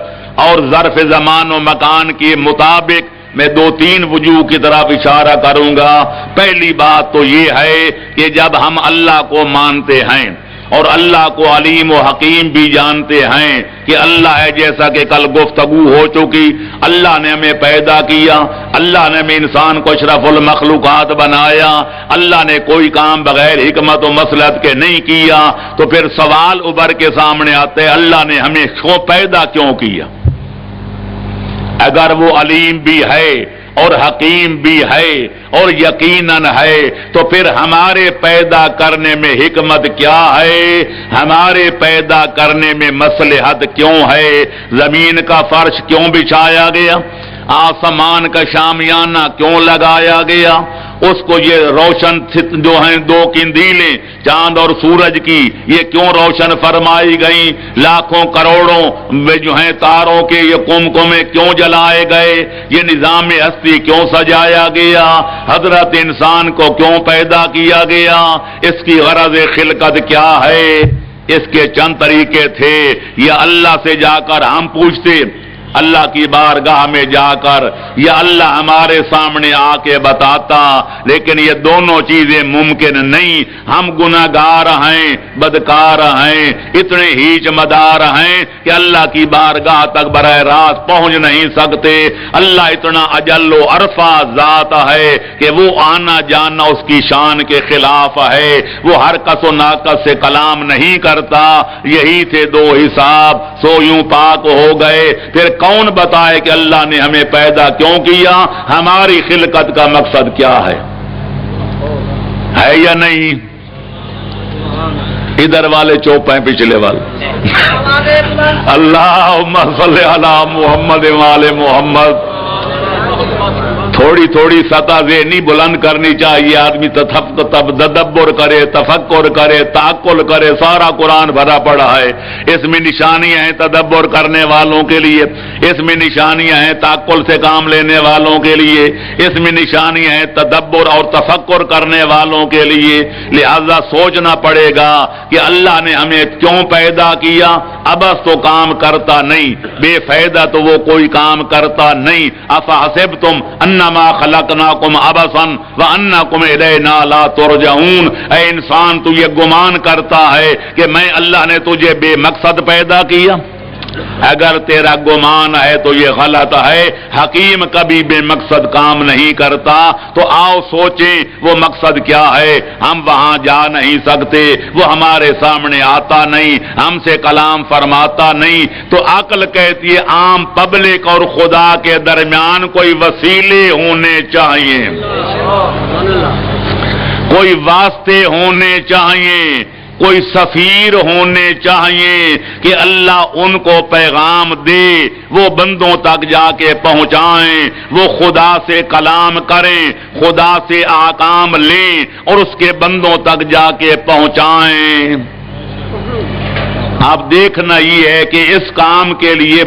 Speaker 1: اور ظرف زمان و مکان کے مطابق میں 2-3 وجوہ کی طرف اشارہ کروں گا. پہلی بات تو یہ ہے کہ جب ہم اللہ کو مانتے ہیں اور اللہ کو علیم و حکیم بھی جانتے ہیں کہ اللہ ہے، جیسا کہ کل گفتگو ہو چکی، اللہ نے ہمیں پیدا کیا، اللہ نے ہمیں انسان کو اشرف المخلوقات بنایا، اللہ نے کوئی کام بغیر حکمت و مصلحت کے نہیں کیا. تو پھر سوال ابھر کے سامنے آتے ہیں اللہ نے ہمیں پیدا کیوں کیا؟ اگر وہ علیم بھی ہے اور حکیم بھی ہے اور یقیناً ہے تو پھر ہمارے پیدا کرنے میں حکمت کیا ہے، ہمارے پیدا کرنے میں مصلحت کیوں ہے؟ زمین کا فرش کیوں بچھایا گیا؟ آسمان کا شامیانہ کیوں لگایا گیا؟ اس کو یہ روشن جو ہیں دو قندیلیں چاند اور سورج کی یہ کیوں روشن فرمائی گئیں، لاکھوں کروڑوں جو ہیں تاروں کے یہ کمکمے کیوں جلائے گئے، یہ نظام ہستی کیوں سجایا گیا، حضرت انسان کو کیوں پیدا کیا گیا، اس کی غرض خلقت کیا ہے، اس کے چند طریقے تھے۔ یہ اللہ سے جا کر ہم پوچھتے، اللہ کی بارگاہ میں جا کر، یا اللہ ہمارے سامنے آ کے بتاتا، لیکن یہ دونوں چیزیں ممکن نہیں۔ ہم گناہگار ہیں، بدکار ہیں، اتنے ہیچ مدار ہیں کہ اللہ کی بارگاہ تک براہ راست پہنچ نہیں سکتے۔ اللہ اتنا اجل و عرفہ ذات ہے کہ وہ آنا جانا اس کی شان کے خلاف ہے، وہ ہر کس و ناقص سے کلام نہیں کرتا۔ یہی تھے دو حساب، سو یوں پاک ہو گئے۔ پھر کون بتائے کہ اللہ نے ہمیں پیدا کیوں کیا، ہماری خلقت کا مقصد کیا ہے یا نہیں؟ ادھر والے چوپ ہیں، پچھلے والے اللہم صلی علی محمد وآل محمد۔ تھوڑی تھوڑی سطح ذہنی بلند کرنی چاہیے، آدمی تدبر کرے، تفکر کرے، تعقل کرے۔ سارا قرآن بھرا پڑا ہے، اس میں نشانیاں ہیں تدبر کرنے والوں کے لیے، اس میں نشانیاں ہیں تعقل سے کام لینے والوں کے لیے، اس میں نشانیاں ہیں تدبر اور تفکر کرنے والوں کے لیے۔ لہذا سوچنا پڑے گا کہ اللہ نے ہمیں کیوں پیدا کیا۔ ابس تو کام کرتا نہیں، بے فائدہ تو وہ کوئی کام کرتا نہیں۔ افحسبتم انما خلقناکم عبثا وانکم الینا لا ترجعون۔ اے انسان تو یہ گمان کرتا ہے کہ میں اللہ نے تجھے بے مقصد پیدا کیا؟ اگر تیرا گمان ہے تو یہ غلط ہے۔ حکیم کبھی بے مقصد کام نہیں کرتا۔ تو آؤ سوچیں وہ مقصد کیا ہے۔ ہم وہاں جا نہیں سکتے، وہ ہمارے سامنے آتا نہیں، ہم سے کلام فرماتا نہیں، تو عقل کہتی ہے عام پبلک اور خدا کے درمیان کوئی وسیلے ہونے چاہیے، کوئی واسطے ہونے چاہیے، کوئی سفیر ہونے چاہیے کہ اللہ ان کو پیغام دے، وہ بندوں تک جا کے پہنچائیں، وہ خدا سے کلام کریں، خدا سے احکام لیں اور اس کے بندوں تک جا کے پہنچائیں۔ اب دیکھنا یہ ہے کہ اس کام کے لیے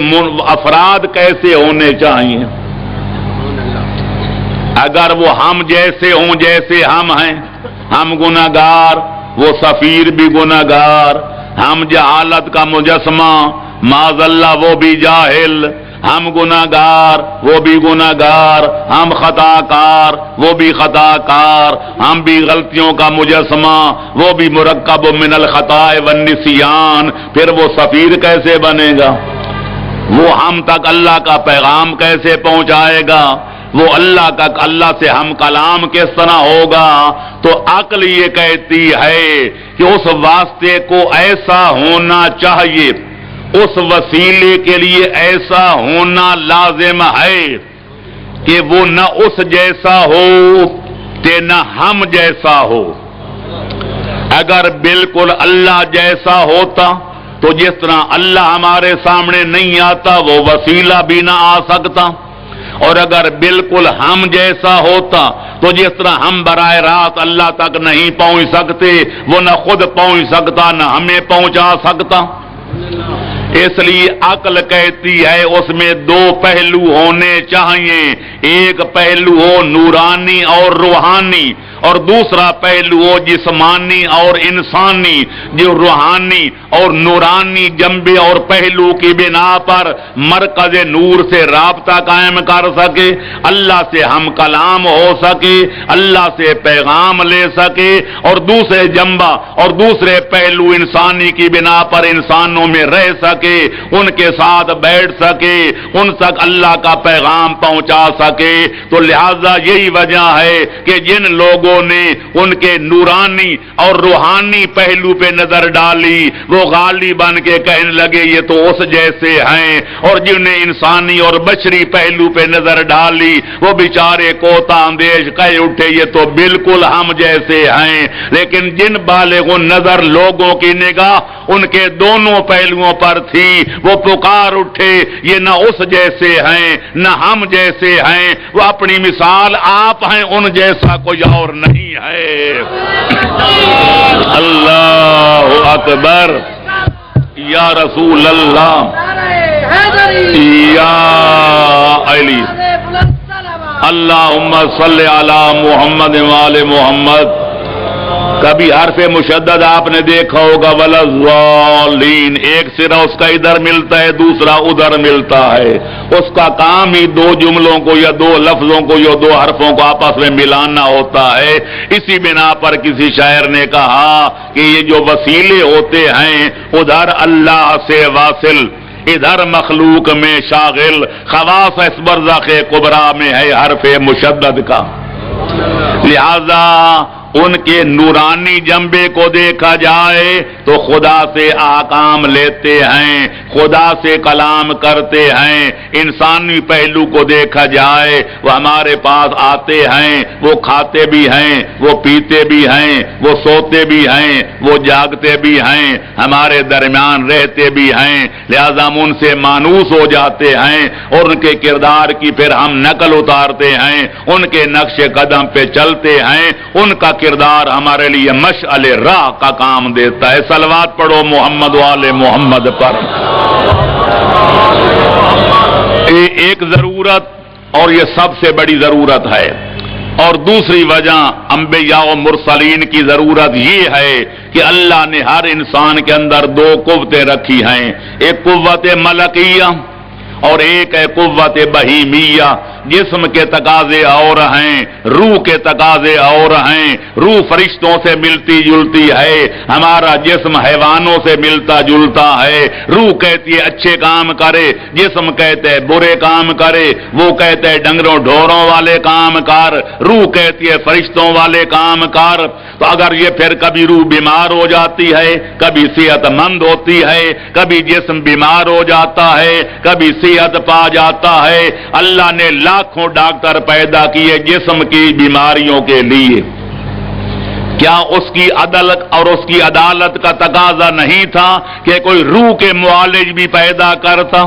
Speaker 1: افراد کیسے ہونے چاہیے۔ اگر وہ ہم جیسے ہوں جیسے ہم ہیں، ہم گناہگار، وہ سفیر بھی گناہگار، ہم جہالت کا مجسمہ، معاذ اللہ وہ بھی جاہل، ہم گناہگار وہ بھی گناہگار، ہم خطا کار وہ بھی خطا کار، ہم بھی غلطیوں کا مجسمہ وہ بھی مرکب من الخطاء والنسیان۔ پھر وہ سفیر کیسے بنے گا؟ وہ ہم تک اللہ کا پیغام کیسے پہنچائے گا؟ وہ اللہ سے ہم کلام کس طرح ہوگا؟ تو عقل یہ کہتی ہے کہ اس واسطے کو ایسا ہونا چاہیے، اس وسیلے کے لیے ایسا ہونا لازم ہے کہ وہ نہ اس جیسا ہو کہ نہ ہم جیسا ہو۔ اگر بالکل اللہ جیسا ہوتا تو جس طرح اللہ ہمارے سامنے نہیں آتا وہ وسیلہ بھی نہ آ سکتا، اور اگر بالکل ہم جیسا ہوتا تو جس طرح ہم براہ راست اللہ تک نہیں پہنچ سکتے، وہ نہ خود پہنچ سکتا نہ ہمیں پہنچا سکتا۔ اس لیے عقل کہتی ہے اس میں دو پہلو ہونے چاہیے، ایک پہلو ہو نورانی اور روحانی، اور دوسرا پہلو ہو جسمانی اور انسانی، جو روحانی اور نورانی جنبے اور پہلو کی بنا پر مرکز نور سے رابطہ قائم کر سکے، اللہ سے ہم کلام ہو سکے، اللہ سے پیغام لے سکے، اور دوسرے جنبہ اور دوسرے پہلو انسانی کی بنا پر انسانوں میں رہ سکے، ان کے ساتھ بیٹھ سکے، ان تک اللہ کا پیغام پہنچا سکے۔ تو لہذا یہی وجہ ہے کہ جن لوگوں نے ان کے نورانی اور روحانی پہلو پہ نظر ڈالی وہ غالی بن کے کہنے لگے یہ تو اس جیسے ہیں، اور جن نے انسانی اور بشری پہلو پہ نظر ڈالی وہ بیچارے کوتا اندیش کہہ اٹھے یہ تو بالکل ہم جیسے ہیں۔ لیکن جن بالغ نظر لوگوں کی نگاہ ان کے دونوں پہلوؤں پر تھی. وہ پکار اٹھے یہ نہ اس جیسے ہیں نہ ہم جیسے ہیں, وہ اپنی مثال آپ ہیں, ان جیسا کوئی اور نہیں ہے. اللہ اکبر, یا رسول اللہ, یا علی, اللہم صلی علی محمد وآل محمد. کبھی حرف مشدد آپ نے دیکھا ہوگا ولضالین, ایک سرا اس کا ادھر ملتا ہے دوسرا ادھر ملتا ہے. اس کا کام ہی دو جملوں کو یا دو لفظوں کو یا دو حرفوں کو آپس میں ملانا ہوتا ہے. اسی بنا پر کسی شاعر نے کہا کہ یہ جو وسیلے ہوتے ہیں ادھر اللہ سے واصل ادھر مخلوق میں شاغل, خواص اس برزخ کبریٰ میں ہے حرف مشدد کا. لہذا ان کے نورانی جنبے کو دیکھا جائے تو خدا سے احکام لیتے ہیں, خدا سے کلام کرتے ہیں. انسانی پہلو کو دیکھا جائے وہ ہمارے پاس آتے ہیں, وہ کھاتے بھی ہیں, وہ پیتے بھی ہیں, وہ سوتے بھی ہیں, وہ جاگتے بھی ہیں, ہمارے درمیان رہتے بھی ہیں. لہذا ہم ان سے مانوس ہو جاتے ہیں اور ان کے کردار کی پھر ہم نقل اتارتے ہیں, ان کے نقش قدم پہ چلتے ہیں. ان کا کردار ہمارے لیے مشعل راہ کا کام دیتا ہے. صلوات پڑھو محمد والے محمد پر. ایک ضرورت اور یہ سب سے بڑی ضرورت ہے, اور دوسری وجہ انبیاء و مرسلین کی ضرورت یہ ہے کہ اللہ نے ہر انسان کے اندر دو قوتیں رکھی ہیں, ایک قوت ملکیہ اور ایک ہے قوت بہیمیہ. جسم کے تقاضے اور ہیں, روح کے تقاضے اور ہیں. روح فرشتوں سے ملتی جلتی ہے, ہمارا جسم حیوانوں سے ملتا جلتا ہے. روح کہتی ہے اچھے کام کرے, جسم کہتے ہے برے کام کرے. وہ کہتے ہے ڈنگروں ڈھوروں والے کام کر, روح کہتی ہے فرشتوں والے کام کر. تو اگر یہ پھر کبھی روح بیمار ہو جاتی ہے, کبھی صحت مند ہوتی ہے, کبھی جسم بیمار ہو جاتا ہے, کبھی صحت پا جاتا ہے. اللہ نے لاکھوں ڈاکٹر پیدا کیے جسم کی بیماریوں کے لیے. کیا اس کی عدالت اور اس کی عدالت کا تقاضا نہیں تھا کہ کوئی روح کے معالج بھی پیدا کرتا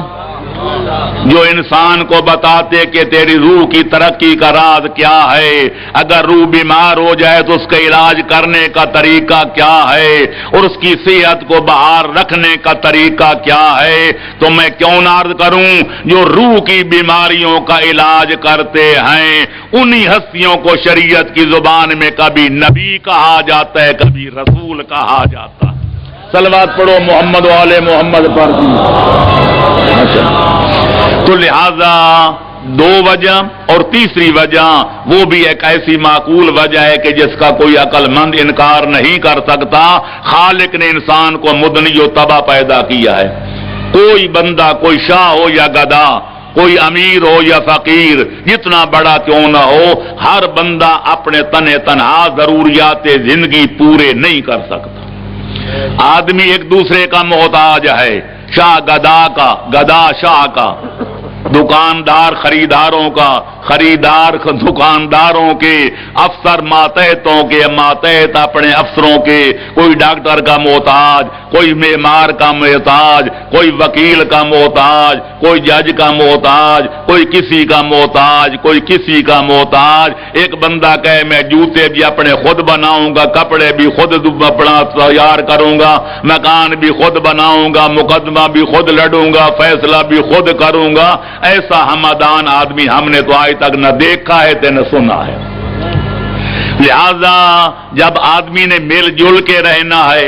Speaker 1: جو انسان کو بتاتے کہ تیری روح کی ترقی کا راز کیا ہے, اگر روح بیمار ہو جائے تو اس کا علاج کرنے کا طریقہ کیا ہے, اور اس کی صحت کو بحال رکھنے کا طریقہ کیا ہے. تو میں کیوں نہ عرض کروں جو روح کی بیماریوں کا علاج کرتے ہیں انہی ہستیوں کو شریعت کی زبان میں کبھی نبی کہا جاتا ہے, کبھی رسول کہا جاتا ہے. صلوات پڑھو محمد والے محمد پر. تو لہذا دو وجہ, اور تیسری وجہ وہ بھی ایک ایسی معقول وجہ ہے کہ جس کا کوئی عقل مند انکار نہیں کر سکتا. خالق نے انسان کو مدنی و تباہ پیدا کیا ہے. کوئی بندہ, کوئی شاہ ہو یا گدا, کوئی امیر ہو یا فقیر, جتنا بڑا کیوں نہ ہو, ہر بندہ اپنے تنہا ضروریات زندگی پورے نہیں کر سکتا. آدمی ایک دوسرے کا محتاج ہے, شاہ گدا کا, گدا شاہ کا, دکاندار خریداروں کا, خریدار دکانداروں کے, افسر ماتحتوں کے, ماتحت اپنے افسروں کے. کوئی ڈاکٹر کا محتاج, کوئی معمار کا محتاج, کوئی وکیل کا محتاج, کوئی جج کا محتاج, کوئی کسی کا محتاج, کوئی کسی کا محتاج. ایک بندہ کہے میں جوتے بھی اپنے خود بناؤں گا, کپڑے بھی خود اپنا تیار کروں گا, مکان بھی خود بناؤں گا, مقدمہ بھی خود لڑوں گا, فیصلہ بھی خود کروں گا. ایسا ہمدان آدمی ہم نے تو آج تک نہ دیکھا ہے نہ سنا ہے. لہذا جب آدمی نے مل جل کے رہنا ہے,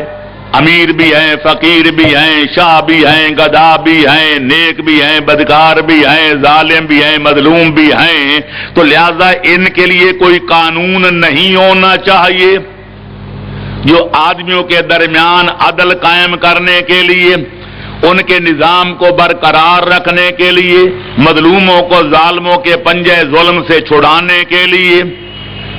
Speaker 1: امیر بھی ہیں, فقیر بھی ہیں, شاہ بھی ہیں, گدا بھی ہیں, نیک بھی ہیں, بدکار بھی ہیں, ظالم بھی ہیں, مظلوم بھی ہیں, تو لہذا ان کے لیے کوئی قانون نہیں ہونا چاہیے جو آدمیوں کے درمیان عدل قائم کرنے کے لیے, ان کے نظام کو برقرار رکھنے کے لیے, مظلوموں کو ظالموں کے پنجے ظلم سے چھڑانے کے لیے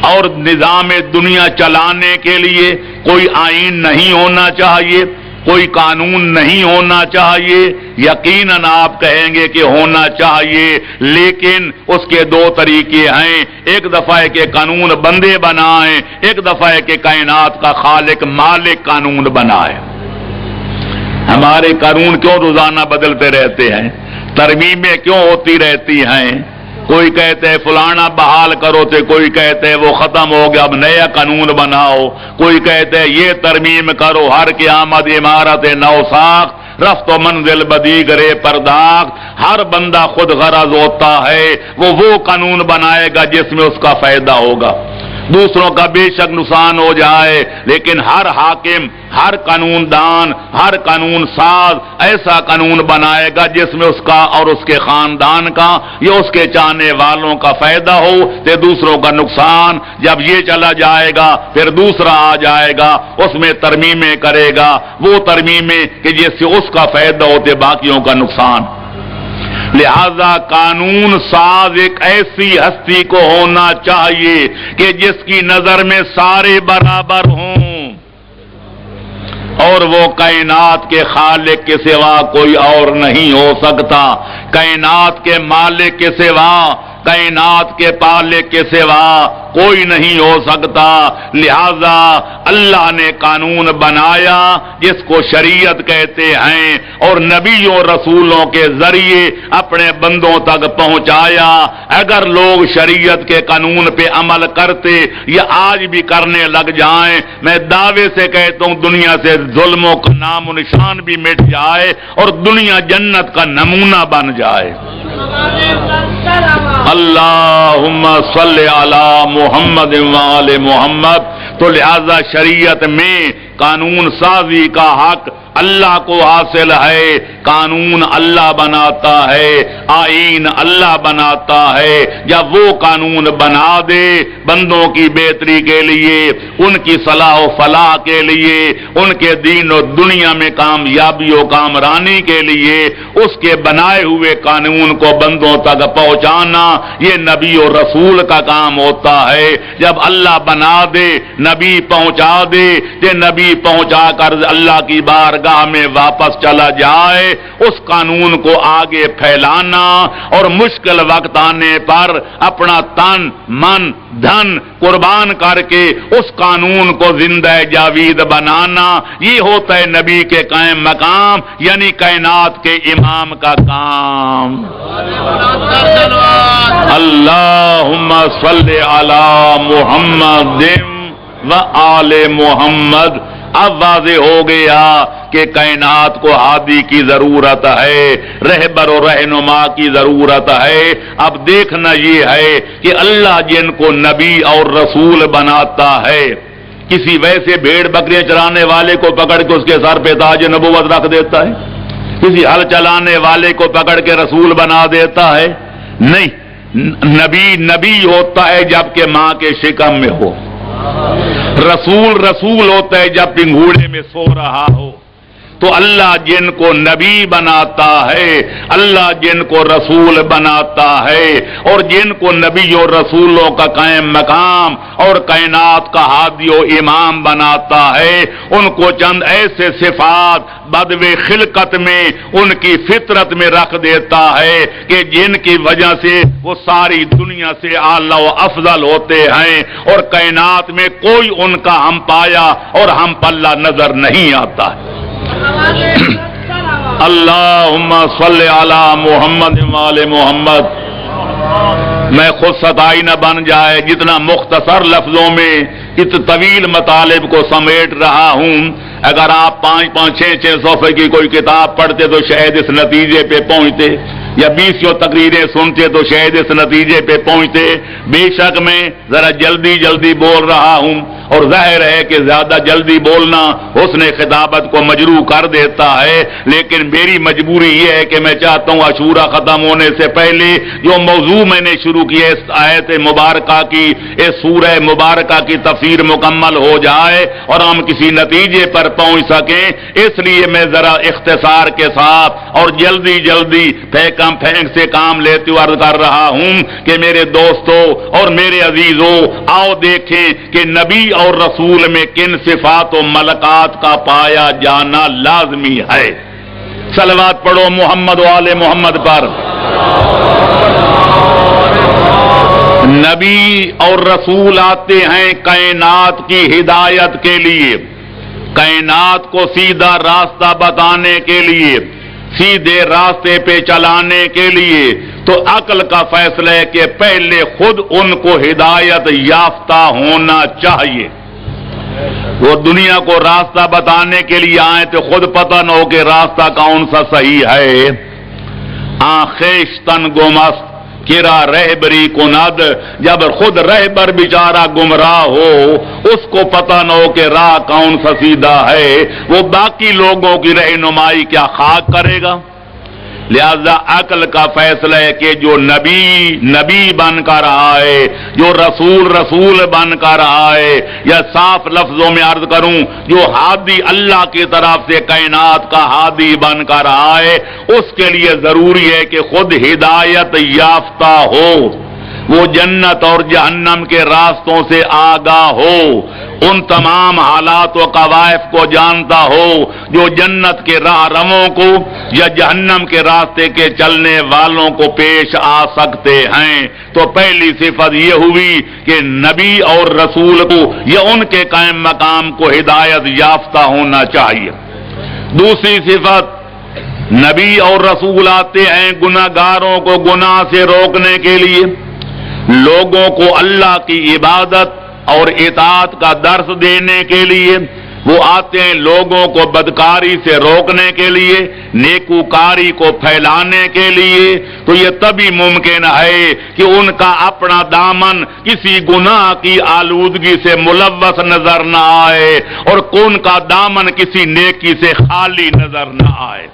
Speaker 1: اور نظام دنیا چلانے کے لیے کوئی آئین نہیں ہونا چاہیے, کوئی قانون نہیں ہونا چاہیے. یقیناً آپ کہیں گے کہ ہونا چاہیے, لیکن اس کے دو طریقے ہیں. ایک دفعہ کے قانون بندے بنائیں, ایک دفعہ کے کائنات کا خالق مالک قانون بنائے. ہمارے قانون کیوں روزانہ بدلتے رہتے ہیں؟ ترمیمیں کیوں ہوتی رہتی ہیں؟ کوئی کہتے ہیں فلانا بحال کرو تو کوئی کہتے ہیں وہ ختم ہو گیا اب نیا قانون بناؤ، کوئی کہتے ہیں یہ ترمیم کرو، ہر کی آمد عمارت نو ساخت، رفت و منزل بدیگر پرداخت۔ ہر بندہ خود غرض ہوتا ہے وہ قانون بنائے گا جس میں اس کا فائدہ ہوگا، دوسروں کا بے شک نقصان ہو جائے، لیکن ہر حاکم، ہر قانون دان، ہر قانون ساز ایسا قانون بنائے گا جس میں اس کا اور اس کے خاندان کا یا اس کے چاہنے والوں کا فائدہ ہو تو دوسروں کا نقصان۔ جب یہ چلا جائے گا پھر دوسرا آ جائے گا، اس میں ترمیمیں کرے گا، وہ ترمیمیں کہ جس سے اس کا فائدہ ہوتے باقیوں کا نقصان۔ لہذا قانون ساز ایک ایسی ہستی کو ہونا چاہیے کہ جس کی نظر میں سارے برابر ہوں، اور وہ کائنات کے خالق کے سوا کوئی اور نہیں ہو سکتا، کائنات کے مالک کے سوا، کائنات کے پالک کے سوا کوئی نہیں ہو سکتا۔ لہذا اللہ نے قانون بنایا جس کو شریعت کہتے ہیں، اور نبیوں رسولوں کے ذریعے اپنے بندوں تک پہنچایا۔ اگر لوگ شریعت کے قانون پہ عمل کرتے یا آج بھی کرنے لگ جائیں، میں دعوے سے کہتا ہوں دنیا سے ظلموں کا نام و نشان بھی مٹ جائے اور دنیا جنت کا نمونہ بن جائے۔ اللہم صلی علی محمد وآل محمد۔ تو لہذا شریعت میں قانون سازی کا حق اللہ کو حاصل ہے، قانون اللہ بناتا ہے، آئین اللہ بناتا ہے۔ جب وہ قانون بنا دے بندوں کی بہتری کے لیے، ان کی صلاح و فلاح کے لیے، ان کے دین و دنیا میں کامیابی و کامرانی کے لیے، اس کے بنائے ہوئے قانون کو بندوں تک پہنچانا یہ نبی اور رسول کا کام ہوتا ہے۔ جب اللہ بنا دے نبی پہنچا دے، کہ نبی پہنچا کر اللہ کی بارگاہ میں واپس چلا جائے، اس قانون کو آگے پھیلانا اور مشکل وقت آنے پر اپنا تن من دھن قربان کر کے اس قانون کو زندہ جاوید بنانا، یہ ہوتا ہے نبی کے قائم مقام یعنی کائنات کے امام کا کام۔ اللہم صلی علی محمد و آل محمد۔ اب واضح ہو گیا کہ کائنات کو ہادی کی ضرورت ہے، رہبر و رہنما کی ضرورت ہے۔ اب دیکھنا یہ ہے کہ اللہ جن کو نبی اور رسول بناتا ہے، کسی ویسے بھیڑ بکریاں چرانے والے کو پکڑ کے اس کے سر پہ تاج نبوت رکھ دیتا ہے؟ کسی ہل چلانے والے کو پکڑ کے رسول بنا دیتا ہے؟ نہیں، نبی ہوتا ہے جبکہ ماں کے شکم میں ہو، رسول ہوتا ہے جب پنگھوڑے میں سو رہا ہو۔ تو اللہ جن کو نبی بناتا ہے، اللہ جن کو رسول بناتا ہے، اور جن کو نبی اور رسولوں کا قائم مقام اور کائنات کا ہادی و امام بناتا ہے، ان کو چند ایسے صفات بدو خلقت میں ان کی فطرت میں رکھ دیتا ہے کہ جن کی وجہ سے وہ ساری دنیا سے اعلیٰ و افضل ہوتے ہیں، اور کائنات میں کوئی ان کا ہم پایا اور ہم پلہ نظر نہیں آتا ہے۔ اللہم صلی علی محمد وآل محمد۔ میں خود ستائی نہ بن جائے، جتنا مختصر لفظوں میں اس طویل مطالب کو سمیٹ رہا ہوں، اگر آپ 500-600 صفحے کی کوئی کتاب پڑھتے تو شاید اس نتیجے پہ پہنچتے، یا 20 تقریریں سنتے تو شاید اس نتیجے پہ پہنچتے۔ بے شک میں ذرا جلدی بول رہا ہوں، اور ظاہر ہے کہ زیادہ جلدی بولنا حسن خطابت کو مجروح کر دیتا ہے، لیکن میری مجبوری یہ ہے کہ میں چاہتا ہوں عاشورہ ختم ہونے سے پہلے جو موضوع میں نے شروع کیا اس آیت مبارکہ کی، اس سورہ مبارکہ کی تفسیر مکمل ہو جائے اور ہم کسی نتیجے پر پہنچ سکیں۔ اس لیے میں ذرا اختصار کے ساتھ اور جلدی پھینک سے کام لیتے ہوئے عرض کر رہا ہوں کہ میرے دوستوں اور میرے عزیزوں، آؤ دیکھیں کہ نبی اور رسول میں کن صفات و ملکات کا پایا جانا لازمی ہے۔ صلوات پڑھو محمد و آل محمد پر۔ نبی اور رسول آتے ہیں کائنات کی ہدایت کے لیے، کائنات کو سیدھا راستہ بتانے کے لیے، سیدھے راستے پہ چلانے کے لیے، تو عقل کا فیصلہ ہے کہ پہلے خود ان کو ہدایت یافتہ ہونا چاہیے۔ وہ دنیا کو راستہ بتانے کے لیے آئے تو خود پتہ نہ ہو کہ راستہ کون سا صحیح ہے۔ آنخیشتن گمست کرا رہبری کند، جب خود رہبر بیچارہ گمراہ ہو، اس کو پتہ نہ ہو کہ راہ کون سا سیدھا ہے، وہ باقی لوگوں کی رہنمائی کیا خاک کرے گا؟ لہذا عقل کا فیصلہ ہے کہ جو نبی بن کر آئے، جو رسول بن کر آئے، یا صاف لفظوں میں عرض کروں جو ہادی اللہ کی طرف سے کائنات کا ہادی بن کر آئے، اس کے لیے ضروری ہے کہ خود ہدایت یافتہ ہو، وہ جنت اور جہنم کے راستوں سے آگاہ ہو، ان تمام حالات و قوائف کو جانتا ہو جو جنت کے راہ رموں کو یا جہنم کے راستے کے چلنے والوں کو پیش آ سکتے ہیں۔ تو پہلی صفت یہ ہوئی کہ نبی اور رسول کو یا ان کے قائم مقام کو ہدایت یافتہ ہونا چاہیے۔ دوسری صفت، نبی اور رسول آتے ہیں گناہگاروں کو گناہ سے روکنے کے لیے، لوگوں کو اللہ کی عبادت اور اطاعت کا درس دینے کے لیے، وہ آتے ہیں لوگوں کو بدکاری سے روکنے کے لیے، نیکوکاری کو پھیلانے کے لیے۔ تو یہ تبھی ممکن ہے کہ ان کا اپنا دامن کسی گناہ کی آلودگی سے ملوث نظر نہ آئے اور ان کا دامن کسی نیکی سے خالی نظر نہ آئے،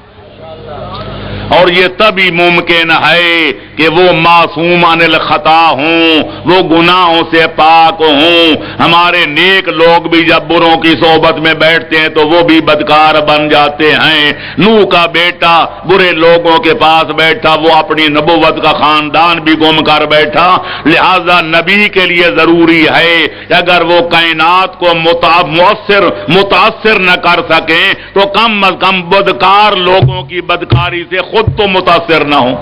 Speaker 1: اور یہ تبھی ممکن ہے کہ وہ معصومان الخطا ہوں، وہ گناہوں سے پاک ہوں۔ ہمارے نیک لوگ بھی جب بروں کی صحبت میں بیٹھتے ہیں تو وہ بھی بدکار بن جاتے ہیں۔ نوح کا بیٹا برے لوگوں کے پاس بیٹھا، وہ اپنی نبوت کا خاندان بھی گم کر بیٹھا۔ لہذا نبی کے لیے ضروری ہے کہ اگر وہ کائنات کو متاثر نہ کر سکیں تو کم از کم بدکار لوگوں کی بدکاری سے خود تو متاثر نہ ہوں۔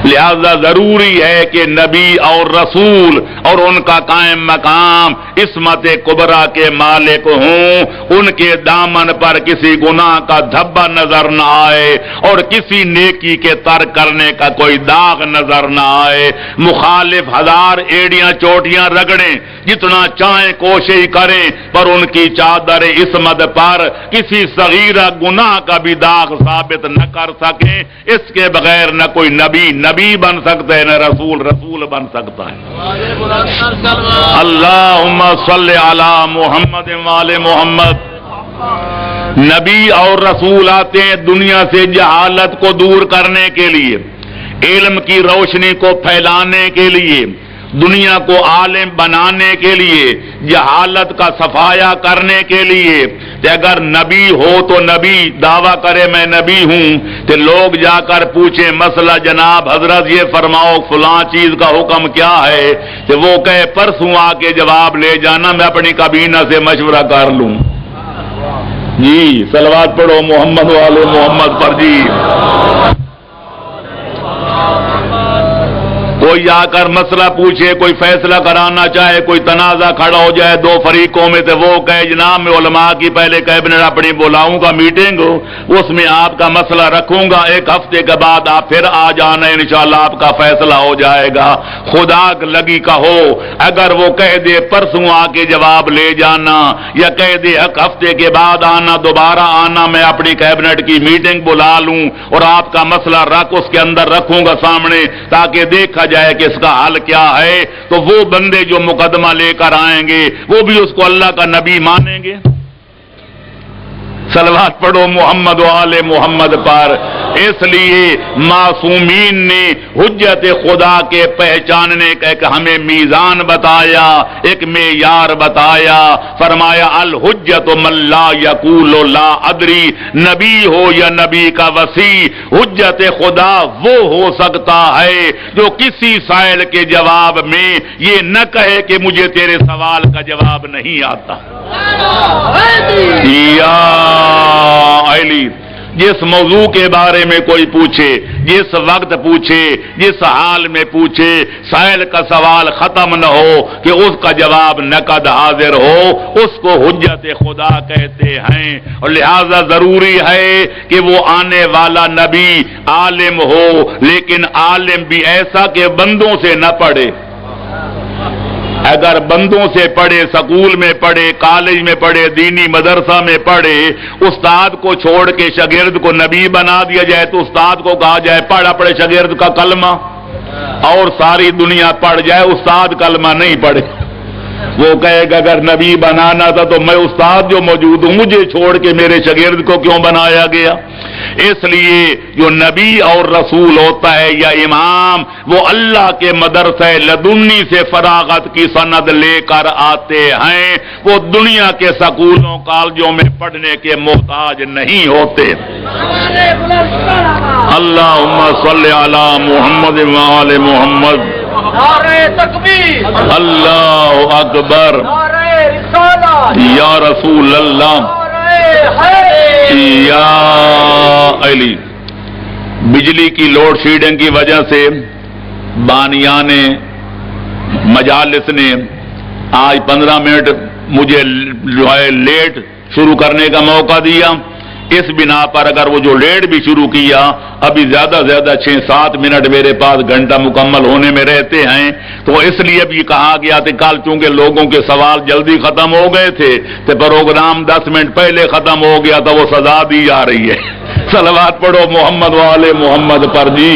Speaker 1: لہذا ضروری ہے کہ نبی اور رسول اور ان کا قائم مقام عصمت کبریٰ کے مالک ہوں، ان کے دامن پر کسی گناہ کا دھبا نظر نہ آئے اور کسی نیکی کے ترک کرنے کا کوئی داغ نظر نہ آئے۔ مخالف ہزار ایڑیاں چوٹیاں رگڑیں، جتنا چاہیں کوشش کریں، پر ان کی چادر عصمت پر کسی صغیرہ گناہ کا بھی داغ ثابت نہ کر سکیں، اس کے بغیر نہ کوئی نبی بن سکتا ہے، نہ رسول بن سکتا ہے۔ اللہم صلی علی محمد وآل محمد۔ نبی اور رسول آتے ہیں دنیا سے جہالت کو دور کرنے کے لیے، علم کی روشنی کو پھیلانے کے لیے، دنیا کو عالم بنانے کے لیے، جہالت کا صفایا کرنے کے لیے۔ کہ اگر نبی ہو تو نبی دعویٰ کرے میں نبی ہوں تو لوگ جا کر پوچھیں مسئلہ جناب حضرت یہ فرماؤ فلاں چیز کا حکم کیا ہے، کہ وہ کہے پرسوں آ کے جواب لے جانا، میں اپنی کابینہ سے مشورہ کر لوں۔ جی صلوات پڑھو محمد والے محمد پر۔ جی کوئی آ کر مسئلہ پوچھے، کوئی فیصلہ کرانا چاہے، کوئی تنازع کھڑا ہو جائے دو فریقوں میں، تو وہ کہے جناب میں علماء کی پہلے کیبنٹ اپنی بلاؤں گا میٹنگ، اس میں آپ کا مسئلہ رکھوں گا، ایک ہفتے کے بعد آپ پھر آ جانا، انشاءاللہ آپ کا فیصلہ ہو جائے گا۔ خدا لگی کہو، اگر وہ کہہ دے پرسوں آ کے جواب لے جانا، یا کہہ دے ایک ہفتے کے بعد آنا، دوبارہ آنا، میں اپنی کیبنٹ کی میٹنگ بلا لوں اور آپ کا مسئلہ اس کے اندر رکھوں گا سامنے، تاکہ دیکھا جائے کہ اس کا حل کیا ہے، تو وہ بندے جو مقدمہ لے کر آئیں گے وہ بھی اس کو اللہ کا نبی مانیں گے۔ صلوات پڑھو محمد و آل محمد پر۔ اس لیے معصومین نے حجت خدا کے پہچاننے کا ایک ہمیں میزان بتایا، ایک معیار بتایا، فرمایا الحجت من لا یقول لا ادری، نبی ہو یا نبی کا وصی، حجت خدا وہ ہو سکتا ہے جو کسی سائل کے جواب میں یہ نہ کہے کہ مجھے تیرے سوال کا جواب نہیں آتا۔ یا علی جس موضوع کے بارے میں کوئی پوچھے، جس وقت پوچھے، جس حال میں پوچھے، سائل کا سوال ختم نہ ہو کہ اس کا جواب نقد حاضر ہو، اس کو حجت خدا کہتے ہیں۔ اور لہذا ضروری ہے کہ وہ آنے والا نبی عالم ہو، لیکن عالم بھی ایسا کہ بندوں سے نہ پڑھے۔ اگر بندوں سے پڑھے، سکول میں پڑھے، کالج میں پڑھے، دینی مدرسہ میں پڑھے، استاد کو چھوڑ کے شاگرد کو نبی بنا دیا جائے تو استاد کو کہا جائے پڑھ اپنے شاگرد کا کلمہ، اور ساری دنیا پڑھ جائے، استاد کلمہ نہیں پڑھے، وہ کہے گا اگر نبی بنانا تھا تو میں استاد جو موجود ہوں مجھے چھوڑ کے میرے شاگرد کو کیوں بنایا گیا؟ اس لیے جو نبی اور رسول ہوتا ہے یا امام، وہ اللہ کے مدرسہ لدنی سے فراغت کی سند لے کر آتے ہیں، وہ دنیا کے سکولوں کالجوں میں پڑھنے کے محتاج نہیں ہوتے۔ اللہم صلی علی محمد وآل محمد۔
Speaker 2: نعرہ تکبیر،
Speaker 1: اللہ اکبر،
Speaker 2: نعرہ رسالت،
Speaker 1: یا رسول اللہ،
Speaker 2: نعرہ حیدر۔
Speaker 1: یا علی۔ بجلی کی لوڈ شیڈنگ کی وجہ سے بانیان مجالس نے آج 15 منٹ مجھے جو ہے لیٹ شروع کرنے کا موقع دیا۔ اس بنا پر اگر وہ جو لیٹ بھی شروع کیا، ابھی زیادہ سے زیادہ 6-7 منٹ میرے پاس گھنٹہ مکمل ہونے میں رہتے ہیں، تو اس لیے بھی کہا گیا تھا کل چونکہ لوگوں کے سوال جلدی ختم ہو گئے تھے تو پروگرام 10 منٹ پہلے ختم ہو گیا تھا، وہ سزا دی جا رہی ہے۔ صلوات پڑھو محمد والے محمد پر جی۔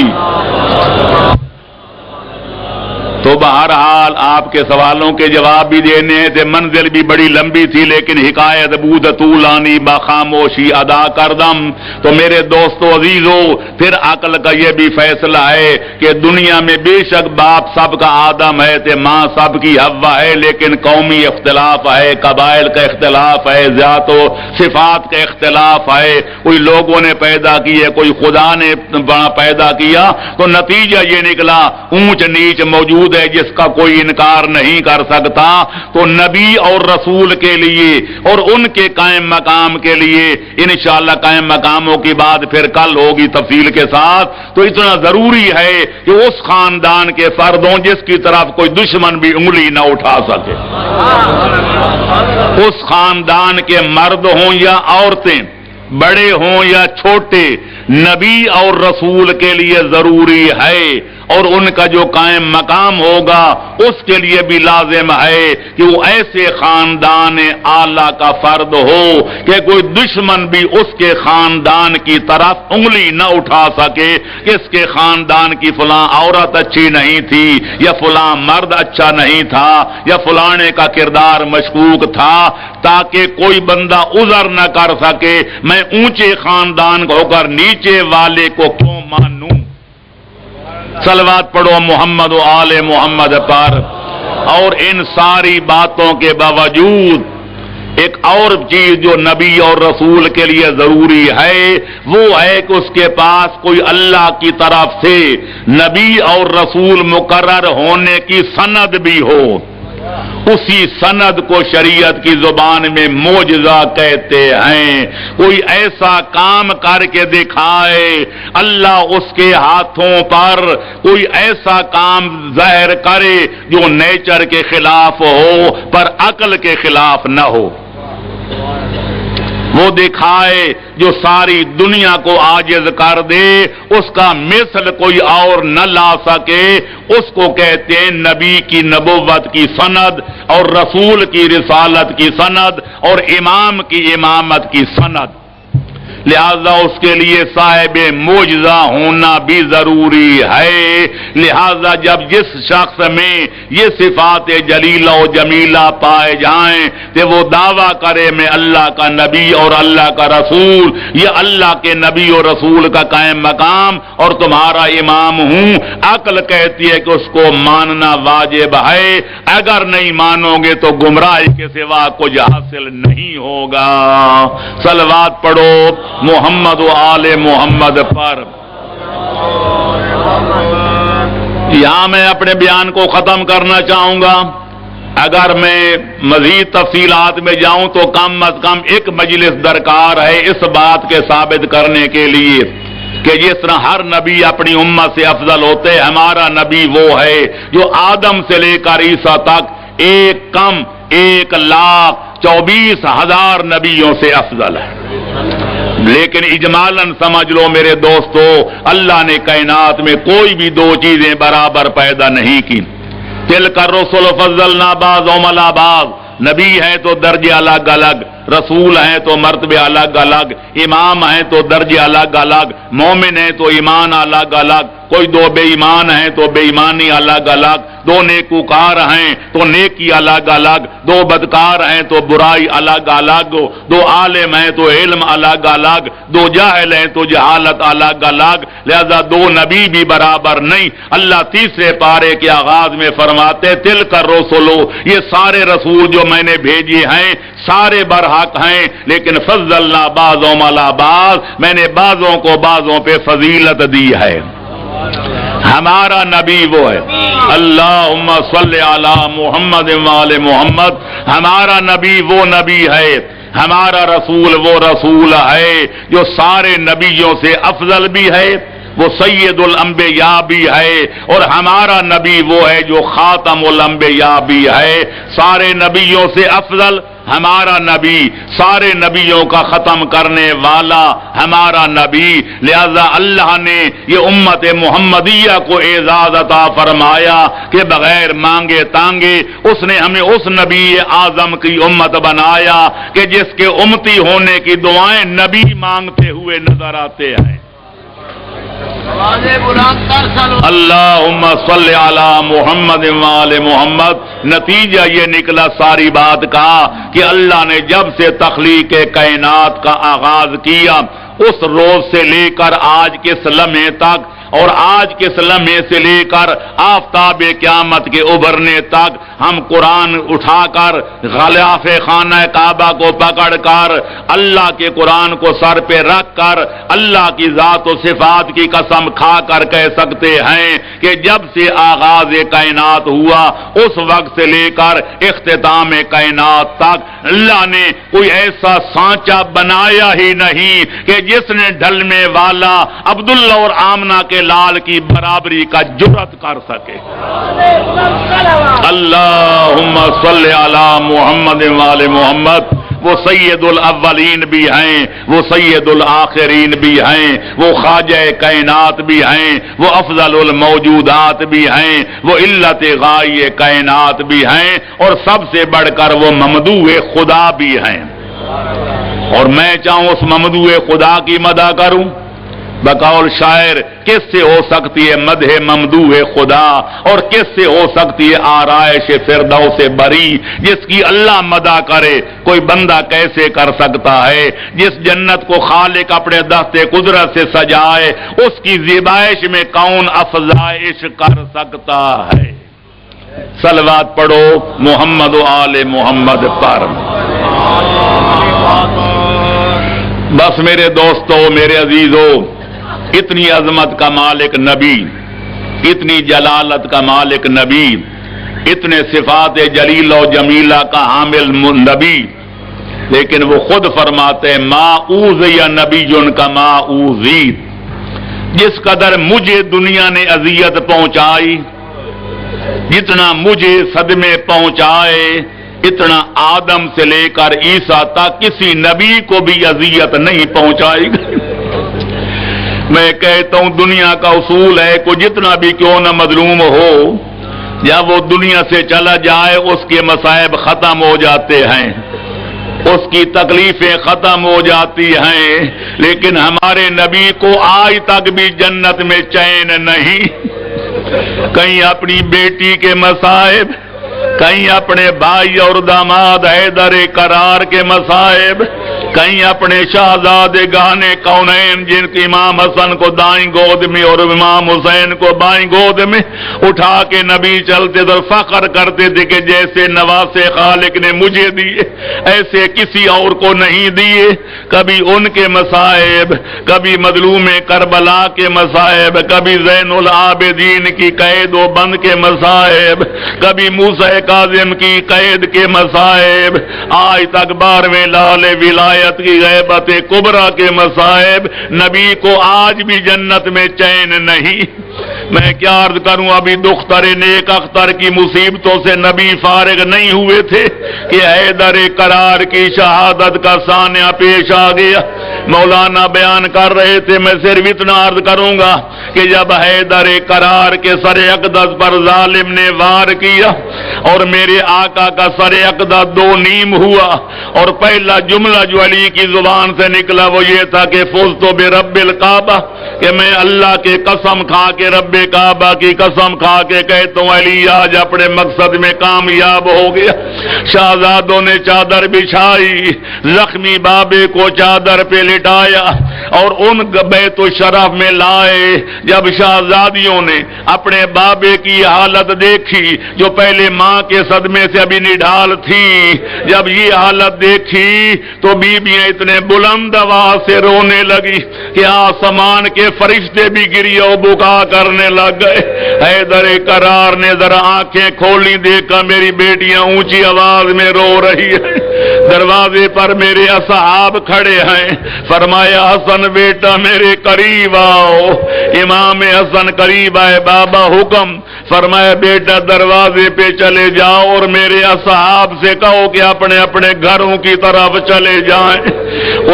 Speaker 1: تو بہرحال آپ کے سوالوں کے جواب بھی دینے تھے، منزل بھی بڑی لمبی تھی لیکن حکایت بود طولانی بخاموشی ادا کردم۔ تو میرے دوستو عزیزو، پھر عقل کا یہ بھی فیصلہ ہے کہ دنیا میں بے شک باپ سب کا آدم ہے تے ماں سب کی حوا ہے، لیکن قومی اختلاف ہے، قبائل کا اختلاف ہے، ذات و صفات کا اختلاف ہے، کوئی لوگوں نے پیدا کیے، کوئی خدا نے پیدا کیا، تو نتیجہ یہ نکلا اونچ نیچ موجود ہے جس کا کوئی انکار نہیں کر سکتا۔ تو نبی اور رسول کے لیے اور ان کے قائم مقام کے لیے انشاءاللہ قائم مقاموں کی بات پھر کل ہوگی تفصیل کے ساتھ، تو اتنا ضروری ہے کہ اس خاندان کے فرد ہوں جس کی طرف کوئی دشمن بھی انگلی نہ اٹھا سکے، اس خاندان کے مرد ہوں یا عورتیں، بڑے ہوں یا چھوٹے، نبی اور رسول کے لیے ضروری ہے، اور ان کا جو قائم مقام ہوگا اس کے لیے بھی لازم ہے کہ وہ ایسے خاندان اعلیٰ کا فرد ہو کہ کوئی دشمن بھی اس کے خاندان کی طرف انگلی نہ اٹھا سکے کہ اس کے خاندان کی فلاں عورت اچھی نہیں تھی، یا فلاں مرد اچھا نہیں تھا، یا فلانے کا کردار مشکوک تھا، تاکہ کوئی بندہ عذر نہ کر سکے میں اونچے خاندان کو ہو کر نیچے والے کو کیوں مانوں۔ صلوات پڑھو محمد و آل محمد پر۔ اور ان ساری باتوں کے باوجود ایک اور چیز جو نبی اور رسول کے لیے ضروری ہے وہ ہے کہ اس کے پاس کوئی اللہ کی طرف سے نبی اور رسول مقرر ہونے کی سند بھی ہو۔ اسی سند کو شریعت کی زبان میں معجزہ کہتے ہیں۔ کوئی ایسا کام کر کے دکھائے، اللہ اس کے ہاتھوں پر کوئی ایسا کام ظاہر کرے جو نیچر کے خلاف ہو پر عقل کے خلاف نہ ہو، وہ دکھائے جو ساری دنیا کو عاجز کر دے، اس کا مثل کوئی اور نہ لا سکے، اس کو کہتے ہیں نبی کی نبوت کی سند اور رسول کی رسالت کی سند اور امام کی امامت کی سند۔ لہذا اس کے لیے صاحب معجزہ ہونا بھی ضروری ہے۔ لہذا جب جس شخص میں یہ صفات جلیلہ و جمیلہ پائے جائیں کہ وہ دعویٰ کرے میں اللہ کا نبی اور اللہ کا رسول، یا اللہ کے نبی اور رسول کا قائم مقام اور تمہارا امام ہوں، عقل کہتی ہے کہ اس کو ماننا واجب ہے، اگر نہیں مانو گے تو گمراہی کے سوا کچھ حاصل نہیں ہوگا۔ صلوات پڑھو محمد و آل محمد پر۔ یہاں میں اپنے بیان کو ختم کرنا چاہوں گا۔ اگر میں مزید تفصیلات میں جاؤں تو کم از کم ایک مجلس درکار ہے اس بات کے ثابت کرنے کے لیے کہ جس طرح ہر نبی اپنی امت سے افضل ہوتے، ہمارا نبی وہ ہے جو آدم سے لے کر عیسیٰ تک 1,24,000 نبیوں سے افضل ہے۔ لیکن اجمالاً سمجھ لو میرے دوستو، اللہ نے کائنات میں کوئی بھی دو چیزیں برابر پیدا نہیں کی۔ تلک الرسل فضلنا بعضهم علی بعض، نبی ہیں تو درجے الگ الگ، رسول ہیں تو مرتبے الگ الگ، امام ہیں تو درجے الگ الگ، مومن ہیں تو ایمان الگ الگ، کوئی دو بے ایمان ہیں تو بے ایمانی الگ الگ، دو نیکوکار ہیں تو نیکی الگ الگ، دو بدکار ہیں تو برائی الگ الگ، دو عالم ہیں تو علم الگ الگ، دو جاہل ہیں تو جہالت الگ الگ، لہذا دو نبی بھی برابر نہیں۔ اللہ تیسرے پارے کے آغاز میں فرماتے تلک الرسل، یہ سارے رسول جو میں نے بھیجے ہیں سارے برحق ہیں، لیکن فضلنا بعضهم علی بعض، میں نے بعضوں کو بعضوں پہ فضیلت دی ہے۔ ہمارا نبی وہ ہے، اللہم صلی علی محمد وآل محمد، ہمارا نبی وہ نبی ہے، ہمارا رسول وہ رسول ہے جو سارے نبیوں سے افضل بھی ہے، وہ سید الانبیاء بھی ہے، اور ہمارا نبی وہ ہے جو خاتم الانبیاء بھی ہے، سارے نبیوں سے افضل ہمارا نبی، سارے نبیوں کا ختم کرنے والا ہمارا نبی۔ لہذا اللہ نے یہ امت محمدیہ کو اعزاز عطا فرمایا کہ بغیر مانگے تانگے اس نے ہمیں اس نبی اعظم کی امت بنایا کہ جس کے امتی ہونے کی دعائیں نبی مانگتے ہوئے نظر آتے ہیں۔ اللہم صلی علی محمد وآل محمد۔ نتیجہ یہ نکلا ساری بات کا کہ اللہ نے جب سے تخلیق کائنات کا آغاز کیا اس روز سے لے کر آج کے لمحے تک، اور آج کے لمحے سے لے کر آفتاب قیامت کے ابھرنے تک ہم قرآن اٹھا کر غلاف خانہ کعبہ کو پکڑ کر اللہ کے قرآن کو سر پہ رکھ کر اللہ کی ذات و صفات کی قسم کھا کر کہہ سکتے ہیں کہ جب سے آغاز کائنات ہوا اس وقت سے لے کر اختتام کائنات تک اللہ نے کوئی ایسا سانچہ بنایا ہی نہیں کہ جس نے ڈھلنے والا عبداللہ اور آمنہ کے لال کی برابری کا جرات کر سکے۔ اللہم صلی علی محمد وآل محمد۔ وہ سید الاولین بھی ہیں، وہ سید الآخرین بھی ہیں، وہ خواجہ کائنات بھی ہیں، وہ افضل الموجودات بھی ہیں، وہ علت غائی کائنات بھی ہیں، اور سب سے بڑھ کر وہ ممدوح خدا بھی ہیں۔ اور میں چاہوں اس ممدوح خدا کی مدح کروں، بقول شاعر کس سے ہو سکتی ہے مدح ممدوح خدا، اور کس سے ہو سکتی ہے آرائش فردوس بری، جس کی اللہ مدح کرے کوئی بندہ کیسے کر سکتا ہے؟ جس جنت کو خالق اپنے دست قدرت سے سجائے اس کی زیبائش میں کون افزائش کر سکتا ہے؟ صلوات پڑھو محمد و آل محمد پر۔ بس میرے دوستو، میرے عزیزو، اتنی عظمت کا مالک نبی، اتنی جلالت کا مالک نبی، اتنے صفات جلیلہ و جمیلہ کا حامل نبی، لیکن وہ خود فرماتے ہیں ما اوذی نبی کا ما اوذیت، جس قدر مجھے دنیا نے اذیت پہنچائی، جتنا مجھے صدمے پہنچائے، اتنا آدم سے لے کر عیسیٰ تک کسی نبی کو بھی اذیت نہیں پہنچائی گئی۔ میں کہتا ہوں دنیا کا اصول ہے کہ جتنا بھی کیوں نہ مظلوم ہو، جب وہ دنیا سے چلا جائے اس کے مصائب ختم ہو جاتے ہیں، اس کی تکلیفیں ختم ہو جاتی ہیں، لیکن ہمارے نبی کو آج تک بھی جنت میں چین نہیں۔ کہیں اپنی بیٹی کے مصائب، کہیں اپنے بھائی اور داماد حیدر کرار کے مصائب، کہیں اپنے شہزادے گانے کونین جن کے امام حسن کو دائیں گود میں اور امام حسین کو بائیں گود میں اٹھا کے نبی چلتے تو فخر کرتے تھے کہ جیسے نواسے خالق نے مجھے دیے ایسے کسی اور کو نہیں دیے. کبھی ان کے مصائب، کبھی مظلوم کربلا کے مصائب، کبھی زین العابدین کی قید و بند کے مصائب، کبھی موسیٰ کاظم کی قید کے مصائب، آج تک 12ویں لال ولایت کی غیبت کبریٰ کے مصائب. نبی کو آج بھی جنت میں چین نہیں. میں کیا عرض کروں، ابھی دختر نیک اختر کی مصیبتوں سے نبی فارغ نہیں ہوئے تھے کہ حیدر قرار کی شہادت کا سانحہ پیش آ گیا. مولانا بیان کر رہے تھے، میں صرف اتنا عرض کروں گا کہ جب حیدر قرار کے سر اقدس پر ظالم نے وار کیا اور میرے آقا کا سر اقدس دو نیم ہوا اور پہلا جملہ جو علی کی زبان سے نکلا وہ یہ تھا کہ فزت برب الکعبہ، کہ میں اللہ کے قسم کھا کے رب کعبہ کی قسم کھا کے کہتا ہوں علی آج اپنے مقصد میں کامیاب ہو گیا. شہزادوں نے چادر بچھائی، زخمی بابے کو چادر پہ لٹایا اور ان بیت الشرف میں لائے. جب شہزادیوں نے اپنے بابے کی حالت دیکھی جو پہلے ماں کے صدمے سے ابھی نڈھال تھی، جب یہ حالت دیکھی تو بیویاں اتنے بلند آواز سے رونے لگی کہ آسمان کے فرشتے بھی گریہ و بکا کرنے لگ گئے. حیدر قرار نے ذرا آنکھیں کھولی، دیکھا میری بیٹیاں اونچی آواز میں رو رہی ہے. دروازے پر میرے اصحاب کھڑے ہیں. فرمایا حسن بیٹا میرے قریب آؤ. امام حسن قریب آئے. بابا حکم. فرمایا بیٹا دروازے پہ چلے جاؤ اور میرے اصحاب سے کہو کہ اپنے اپنے گھروں کی طرف چلے جائیں.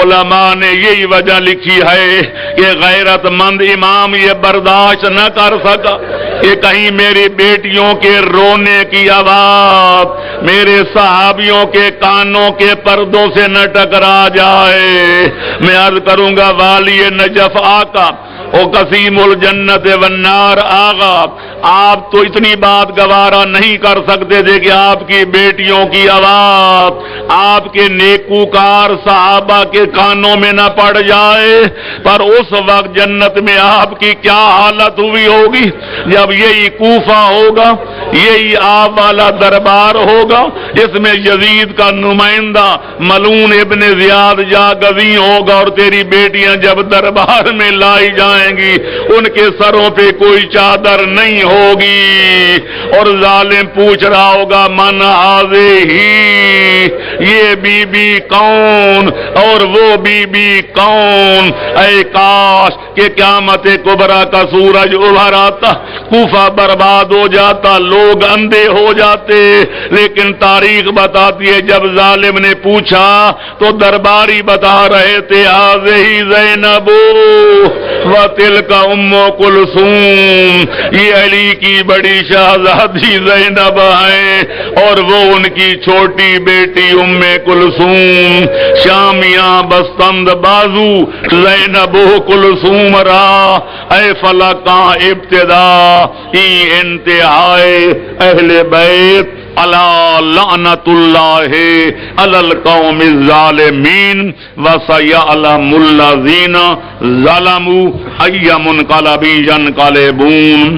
Speaker 1: علماء نے یہی وجہ لکھی ہے کہ غیرت مند امام یہ برداشت نہ کر سکا کہ کہیں میری بیٹیوں کے رونے کی آواز میرے صحابیوں کے کانوں کے پردوں سے نہ ٹکرا جائے. میں عرض کروں گا والی نجف آقا او قسیم الجنت والنار آغا، آپ تو اتنی بات گوارا نہیں کر سکتے تھے کہ آپ کی بیٹیوں کی آواز آپ کے نیکوکار صحابہ کے کانوں میں نہ پڑ جائے. پر اس وقت جنت میں آپ کی کیا حالت ہوئی ہوگی جب یہی کوفہ ہوگا، یہی آپ والا دربار ہوگا، اس میں یزید کا نمائندہ ملعون ابن زیاد جاگزیں ہوگا اور تیری بیٹیاں جب دربار میں لائی جائیں گی ان کے سروں پہ کوئی چادر نہیں ہوگی اور ظالم پوچھ رہا ہوگا من ہی، یہ بی بی کون اور وہ بی بی کون. اے کاش کہ قیامت کبریٰ کا سورج ابھر آتا، کوفہ برباد ہو جاتا، لوگ اندھے ہو جاتے. لیکن تاریخ بتاتی ہے جب ظالم نے پوچھا تو درباری بتا رہے تھے ہذہ زینب و تلک ام کلثوم، یہ علی کی بڑی شہزادی زینب ہے اور وہ ان کی چھوٹی بیٹی ام کلثوم. شامیاں بستند بازو زینب کلثوم را، اے فلکا ابتدا ہی انتہائے اہل بیت الا لعنت اللہ علی القوم الظالمین وسیعلم الذین ظلموا ای منقلب ینقلبون.